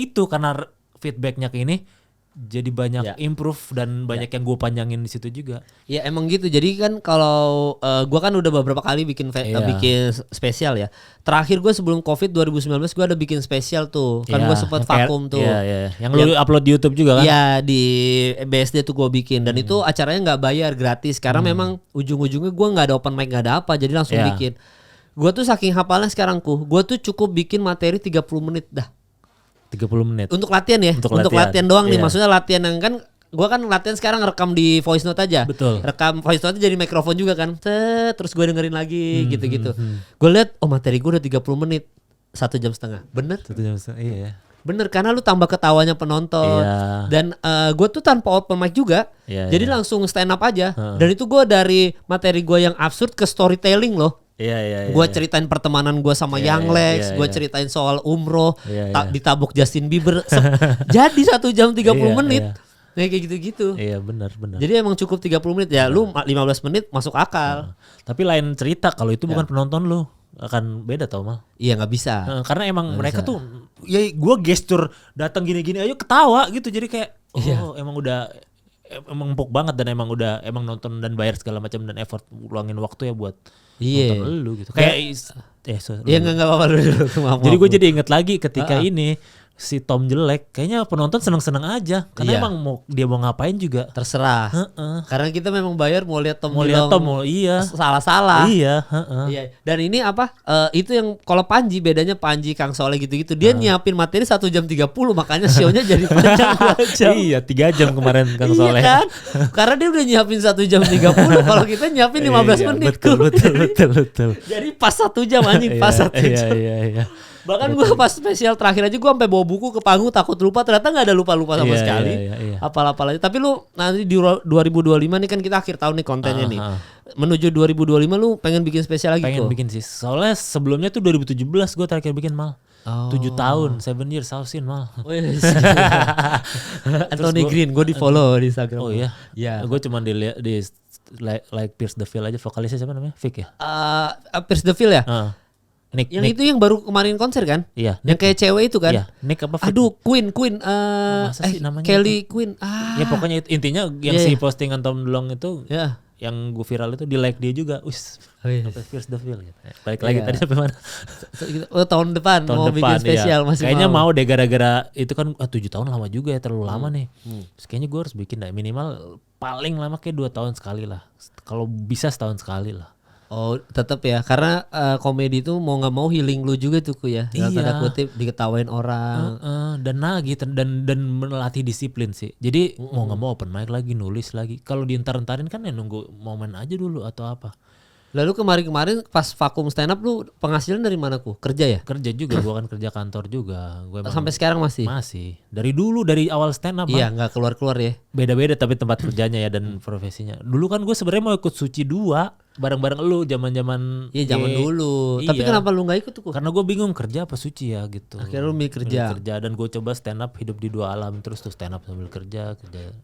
feedbacknya ke ini jadi banyak improve dan banyak yang gue panjangin di situ juga. Ya emang gitu. Jadi kan kalau gue kan udah beberapa kali bikin spesial ya. Terakhir gue sebelum Covid 2019 gue ada bikin spesial tuh. Kan gue sempat vakum tuh. Yang lu upload di YouTube juga kan? Iya di BSD tuh gue bikin. Dan itu acaranya nggak bayar, gratis. Karena memang ujung-ujungnya gue nggak ada open mic, nggak ada apa. Jadi langsung bikin. Gue tuh saking hafalnya sekarang gue tuh cukup bikin materi 30 menit dah. 30 menit. Untuk latihan ya. Untuk latihan doang nih. Maksudnya latihan yang kan gue kan latihan sekarang rekam di voice note aja. Betul. Rekam voice note jadi mikrofon juga kan. Terus gue dengerin lagi gitu-gitu. Gue lihat matori gue udah 30 menit. 1,5 jam. Bener? 1,5 jam. Iya. Bener karena lu tambah ketawanya penonton. Dan gue tuh tanpa open mic juga. Jadi langsung stand up aja. Dan itu gue dari materi gue yang absurd ke storytelling loh. Gue ceritain pertemanan gue sama Young Lex, gue ceritain soal umroh, ditabuk Justin Bieber. Jadi 1 jam 30 menit. Nah kayak gitu-gitu. Iya benar. Jadi emang cukup 30 menit ya. Lu 15 menit masuk akal. Tapi lain cerita kalau itu bukan penonton lu, akan beda tau mal. Iya nggak bisa. Karena emang mereka tuh, ya gue gestur datang gini-gini ayo ketawa gitu. Jadi kayak emang udah empuk banget dan emang nonton dan bayar segala macam dan effort luangin waktu ya buat nonton lu gitu. Kayak enggak apa-apa dulu. Jadi gue jadi inget lagi ketika ini si Tom jelek, kayaknya penonton seneng-seneng aja karena emang dia mau ngapain juga terserah. Karena kita memang bayar mau lihat Tom iya salah-salah. Iya. Iya. Dan ini apa? Itu yang kalau Panji bedanya Panji Kang Soleh gitu-gitu dia nyiapin materi 1 jam 30 makanya show-nya jadi panjang 2 jam. Iya 3 jam kemarin Kang Soleh. Iya kan? Karena dia udah nyiapin 1 jam 30 kalau kita nyiapin 15 menit. Betul. Jadi pas 1 jam anjing pas 1 jam. Iya. Bahkan gue pas spesial terakhir aja gue sampai bawa buku ke panggung takut lupa, ternyata nggak ada lupa-lupa sama sekali. Iya. Apal-apal aja. Tapi lu nanti di 2025 nih kan kita akhir tahun nih kontennya nih. Menuju 2025 lu pengen bikin spesial lagi Pengen bikin sih. Soalnya sebelumnya tuh 2017 gue terakhir bikin Mal. 7 tahun, 7 years Sausin Mal. Anthony Green gue di follow di Instagram. Oh iya. Ya. Gue cuma dilihat di like Pierce the Veil aja, vokalisnya siapa namanya? Vic ya? Pierce the Veil ya? Nick. Itu yang baru kemarin konser kan? Iya. Yang kayak cewek itu kan? Iya. Nick apa? Vic? Aduh, Queen. Masa sih namanya Kelly itu? Queen. Ya pokoknya intinya yang si postingan Tom DeLonge itu. Ya. Yang gue viral itu di like dia juga. Sampai Pierce the Veil gitu. Balik lagi tadi sampai mana? Tahun depan mau bikin spesial masih kayaknya mau deh gara-gara itu kan 7 tahun lama juga ya, terlalu lama nih. Terus kayaknya gue harus bikin minimal paling lama kayak 2 tahun sekali lah. Kalau bisa setahun sekali lah. Oh tetap ya karena komedi itu mau nggak mau healing lu juga tuh ya. Dalam tanda kutip diketawain orang. Dan gitu dan melatih disiplin sih. Jadi mau nggak mau open mic lagi, nulis lagi. Kalau dientar-entarin kan ya nunggu momen aja dulu atau apa. Lalu kemarin pas vakum stand up lu penghasilan dari mana Kerja ya? Kerja juga, gua kan kerja kantor juga. Gua sampai sekarang masih? Masih. Dari dulu, dari awal stand up. Iya, nggak keluar ya. Beda-beda tapi tempat kerjanya ya dan profesinya. Dulu kan gue sebenarnya mau ikut Suci 2 bareng-bareng lu zaman-zaman. Iya, zaman dulu. Tapi kenapa lu nggak ikut tuh? Karena gue bingung kerja apa Suci ya gitu. Akhirnya lu milih kerja. Dan gue coba stand up hidup di 2 alam terus tuh stand up sambil kerja.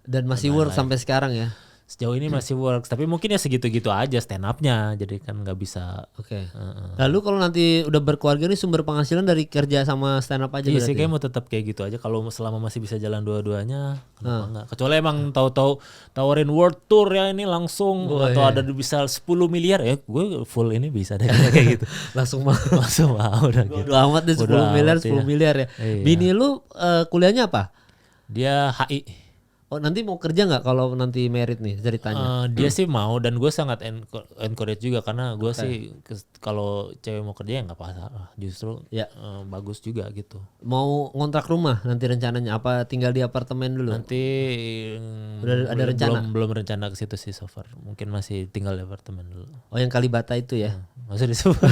Dan masih work sampai sekarang ya? Sejauh ini masih works, tapi mungkin ya segitu-gitu aja stand up-nya, jadi kan nggak bisa. Oke. Lalu kalau nanti udah berkeluarga nih sumber penghasilan dari kerja sama stand up aja? Iya sih, kayak mau tetap kayak gitu aja. Kalau selama masih bisa jalan dua-duanya, kenapa enggak? Kecuali emang tahu-tahu tawarin world tour ya ini langsung atau ada bisa 10 miliar ya, gue full ini bisa deh kayak gitu. langsung mau udah gitu. Udah amat deh 10 miliar ya. Iya. Bini lu kuliahnya apa? Dia HI. Oh nanti mau kerja nggak kalau nanti merit nih ceritanya? Dia sih mau dan gue sangat encourage juga karena gue sih kalau cewek mau kerja ya nggak apa-apa, justru bagus juga gitu. Mau ngontrak rumah nanti rencananya apa tinggal di apartemen dulu? Nanti udah ada rencana? Belum rencana ke situ sih so far, mungkin masih tinggal di apartemen dulu. Oh yang Kalibata itu ya? Masih disebut.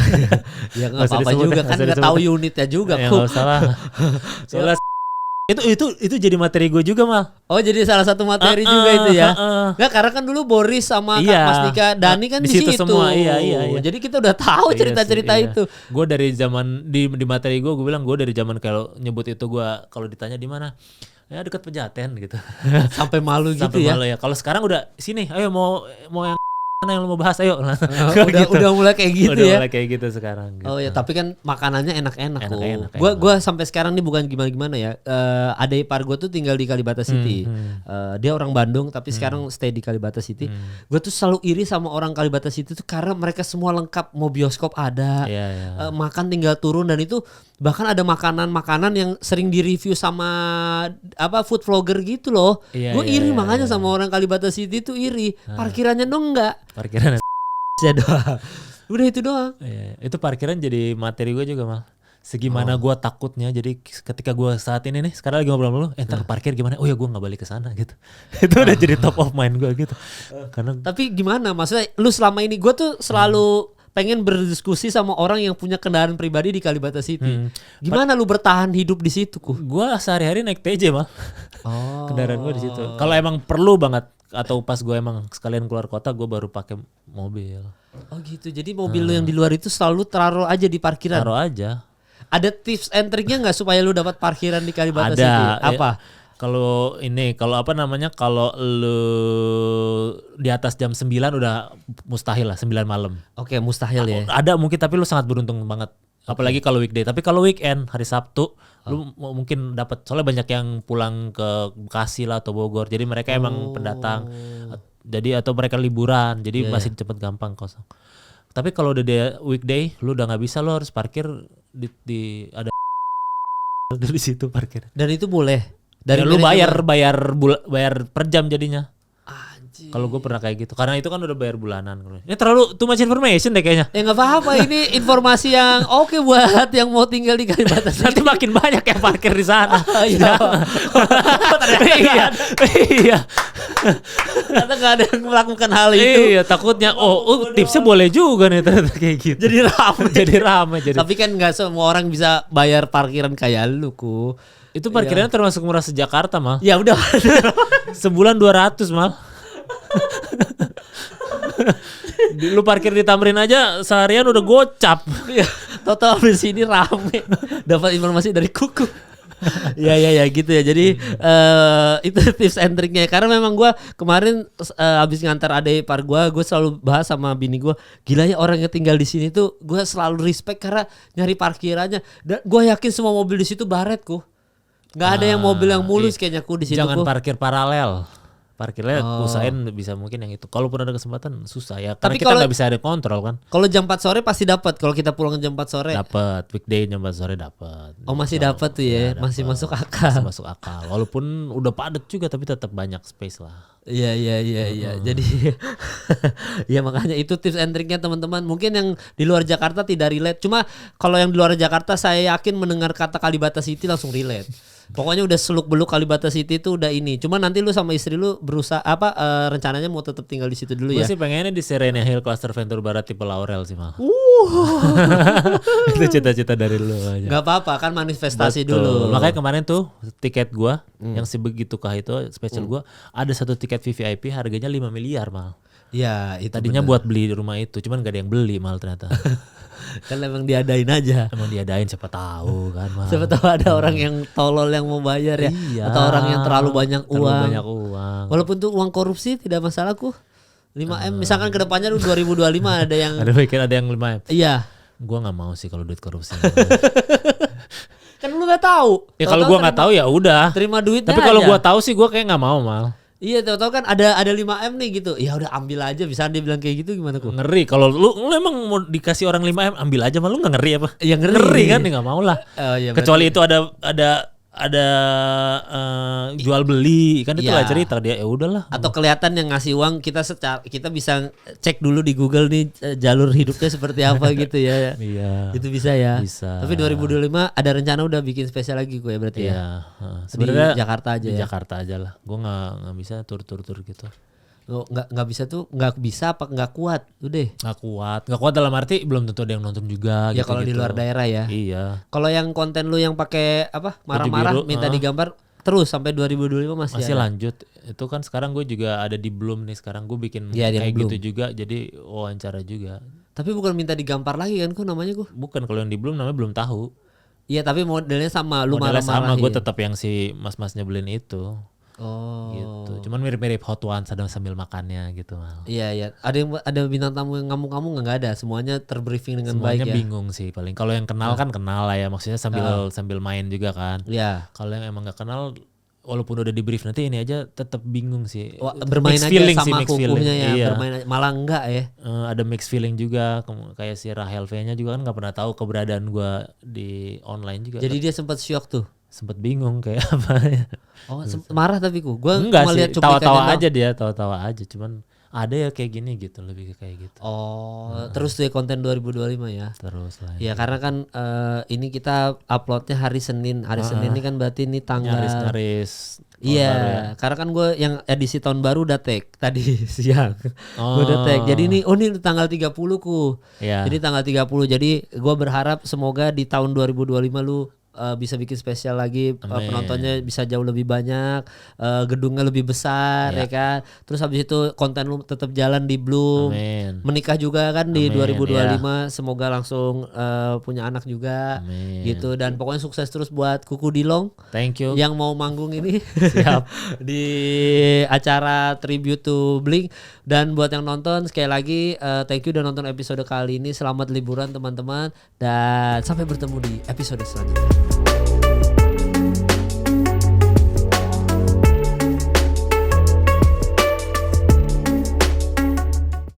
Ya nggak apa-apa juga kan nggak tahu unitnya juga. Ya nggak salah. Soalnya itu jadi materi gue juga Mal. Oh jadi salah satu materi juga itu ya. Nggak karena kan dulu Boris sama Mas Dika Dani kan di situ semua. Iya. Jadi kita udah tahu cerita-cerita itu. Gue dari zaman di materi gue bilang gue dari zaman kalau nyebut itu gue kalau ditanya di mana ya dekat Pejaten gitu. Sampai malu gitu ya. Sampai malu ya. Kalau sekarang udah sini ayo mau yang mana yang lo mau bahas ayo. Udah mulai kayak gitu ya. Udah mulai kayak gitu sekarang. Gitu. Oh ya tapi kan makanannya enak-enak. Gue sampai sekarang nih bukan gimana ya. Ada ipar gue tuh tinggal di Kalibata City. Dia orang Bandung tapi sekarang stay di Kalibata City. Gue tuh selalu iri sama orang Kalibata City tuh karena mereka semua lengkap. Mau bioskop ada, makan tinggal turun dan itu bahkan ada makanan-makanan yang sering direview sama food vlogger gitu loh. Gue iri makanya sama orang Kalibata City tuh iri. Parkirannya dong enggak. Parkiran ya doang. Udah itu doang. Itu parkiran jadi materi gue juga Mal. Segimana gue takutnya jadi ketika gue saat ini nih sekarang lagi ngobrol sama lu, ntar parkir gimana? Oh ya gue nggak balik ke sana gitu. Itu udah jadi top of mind gue gitu. Karena tapi gimana? Maksudnya lu selama ini gue tuh selalu pengen berdiskusi sama orang yang punya kendaraan pribadi di Kalibata City. Gimana lu bertahan hidup di situ Gue sehari-hari naik TJ Mal. Kendaraan gue di situ. Kalau emang perlu banget atau pas gue emang sekalian keluar kota gue baru pakai mobil. Oh gitu. Jadi mobil lu yang di luar itu selalu taruh aja di parkiran. Taruh aja. Ada tips and triknya nggak supaya lu dapat parkiran di Kalibata City? Apa? Kalau lu di atas jam 9 udah mustahil lah 9 malam. Oke, mustahil ya. Ada mungkin tapi lu sangat beruntung banget. Apalagi kalau weekday. Tapi kalau weekend hari Sabtu lu mungkin dapat soalnya banyak yang pulang ke Bekasi lah atau Bogor. Jadi mereka emang pendatang. Jadi atau mereka liburan. Jadi masih cepet gampang kosong. Tapi kalau udah weekday lu udah nggak bisa, lu harus parkir di ada dari situ parkir. Dan itu boleh. Dari lu bayar per jam jadinya. Anjir. Kalau gue pernah kayak gitu. Karena itu kan udah bayar bulanan. Ini terlalu too much information deh kayaknya. Ya nggak apa-apa, ini informasi yang oke buat yang mau tinggal di Kalibata City. Nanti makin banyak yang parkir di sana. Iya. Iya. Ternyata nggak ada yang melakukan hal itu. Iya, takutnya tipsnya boleh juga nih ternyata kayak gitu. Jadi ramai. Jadi. Tapi kan nggak semua orang bisa bayar parkiran kayak lu, Ku. Itu parkirannya termasuk murah se-Jakarta, Mal. Ya udah. Sebulan 200, Mal. Lu parkir di Tamrin aja seharian udah gocap. Total di sini rame. Dapat informasi dari Kuku. Ya gitu ya. Jadi itu tips and triknya. Karena memang gue kemarin abis ngantar adek ipar gue selalu bahas sama bini gue. Gila ya orang yang tinggal di sini tuh gue selalu respect karena nyari parkirannya. Dan gue yakin semua mobil di situ baretku. Nggak ada yang mobil yang mulus kayaknya ku di situ. Jangan parkir paralel. Parkirnya usahain bisa mungkin yang itu. Kalaupun ada kesempatan susah ya. Karena tapi kita nggak bisa ada kontrol kan. Kalau jam 4 sore pasti dapat. Kalau kita pulang jam 4 sore. Dapat. Weekday jam 4 sore dapat. Oh masih dapat tuh ya. Masih masuk akal. Masih masuk akal. Walaupun udah padat juga tapi tetap banyak space lah. Iya. Jadi ya makanya itu tips and triknya teman-teman. Mungkin yang di luar Jakarta tidak relate. Cuma kalau yang di luar Jakarta saya yakin mendengar kata Kalibata City langsung relate. Pokoknya udah seluk-beluk Kalibata City itu udah ini. Cuma nanti lu sama istri lu berusaha rencananya mau tetap tinggal di situ dulu ya. Gue sih pengennya di Serena Hill Cluster Venture Barat tipe Laurel sih Mal. Itu cita-cita dari lu aja. Gak apa-apa kan manifestasi Betul. dulu. Makanya kemarin tuh tiket gua yang sebegitukah itu spesial gua ada satu tiket VVIP harganya 5 miliar Mal. Ya itu tadinya bener. buat beli di rumah itu, cuman gak ada yang beli Mal ternyata. Kan emang diadain aja. Emang diadain siapa tahu kan Mal. Siapa tahu ada orang yang tolol yang mau bayar ya. Iya, atau orang yang terlalu banyak uang. Walaupun tuh uang korupsi tidak masalahku. 5M misalkan kedepannya lu 2025 ada yang ada yang 5M. Iya. Gua nggak mau sih kalau duit korupsi. Kan lu nggak tahu. Ya kalau gua nggak tahu ya udah. Terima duitnya. Tapi kalau gua tahu sih gua kayak nggak mau Mal. Iya, tahu-tahu kan ada 5M nih gitu. Ya udah ambil aja, bisa dia bilang kayak gitu gimana kok? Ngeri kalau lu emang mau dikasih orang 5M ambil aja Mal, lu enggak ngeri apa? Ya ngeri kan enggak mau lah. Oh, iya, kecuali itu ada jual beli kan itu ya. lah cerita dia ya udahlah. Atau kelihatan yang ngasih uang kita bisa cek dulu di Google nih jalur hidupnya seperti apa gitu ya. Iya. Itu bisa ya. Bisa. Tapi 2025 ada rencana udah bikin spesial lagi gue ya berarti ya. Sebenarnya di Jakarta aja di ya. Jakarta aja lah. Gue nggak bisa tur gitu. Nggak bisa tuh nggak bisa apa nggak kuat udah nggak kuat dalam arti belum tentu ada yang nonton juga ya gitu, kalau di luar daerah ya. Iya. Kalau yang konten lu yang pakai apa marah-marah minta digambar terus sampai 2025 masih lanjut. Itu kan sekarang gue juga ada di Bloom nih, sekarang gue bikin kayak gitu juga, jadi wawancara juga. Tapi bukan minta digambar lagi kan kok namanya gue? Bukan, kalau yang di Bloom namanya belum tahu. Iya tapi modelnya sama lu marah-marah. Modelnya sama, gue tetap yang si mas-masnya beliin itu. Oh. Gitu. Cuman mirip-mirip Hot Ones sambil makannya gitu Mal. Iya. Ada bintang tamu yang ngamuk-ngamuk nggak ada. Semuanya terbriefing dengan semuanya baik ya. Semuanya bingung sih paling. Kalau yang kenal kan kenal lah ya. Maksudnya sambil main juga kan. Iya. Kalau yang emang nggak kenal walaupun udah di brief nanti ini aja tetap bingung sih. Bermain aja sama kukuhnya ya. Iya. Bermain malah enggak ya. Ada mixed feeling juga. Kayak si Rahel V-nya juga kan nggak pernah tahu keberadaan gue di online juga. Jadi dia sempat shock tuh. Sempat bingung kayak apa ya. Oh marah tapi gue enggak sih, tawa-tawa aja cuman ada ya kayak gini gitu, lebih kayak gitu. Terus tuh ya konten 2025 ya. Terus lah. Ya karena kan ini kita uploadnya hari Senin ini kan berarti ini tanggal nyaris iya ya. Karena kan gue yang edisi tahun baru udah tag tadi siang. Gue udah tag. Jadi ini tanggal 30 ku. Jadi tanggal 30. Jadi gue berharap semoga di tahun 2025 lu bisa bikin spesial lagi, penontonnya bisa jauh lebih banyak, gedungnya lebih besar ya kan. Terus habis itu konten lu tetap jalan di Bloom. Menikah juga kan di 2025. Semoga langsung punya anak juga. Gitu, dan pokoknya sukses terus buat Kuku Dilong. Thank you. Yang mau manggung ini siap di acara tribute to Blink. Dan buat yang nonton sekali lagi thank you udah nonton episode kali ini. Selamat liburan teman-teman dan sampai bertemu di episode selanjutnya.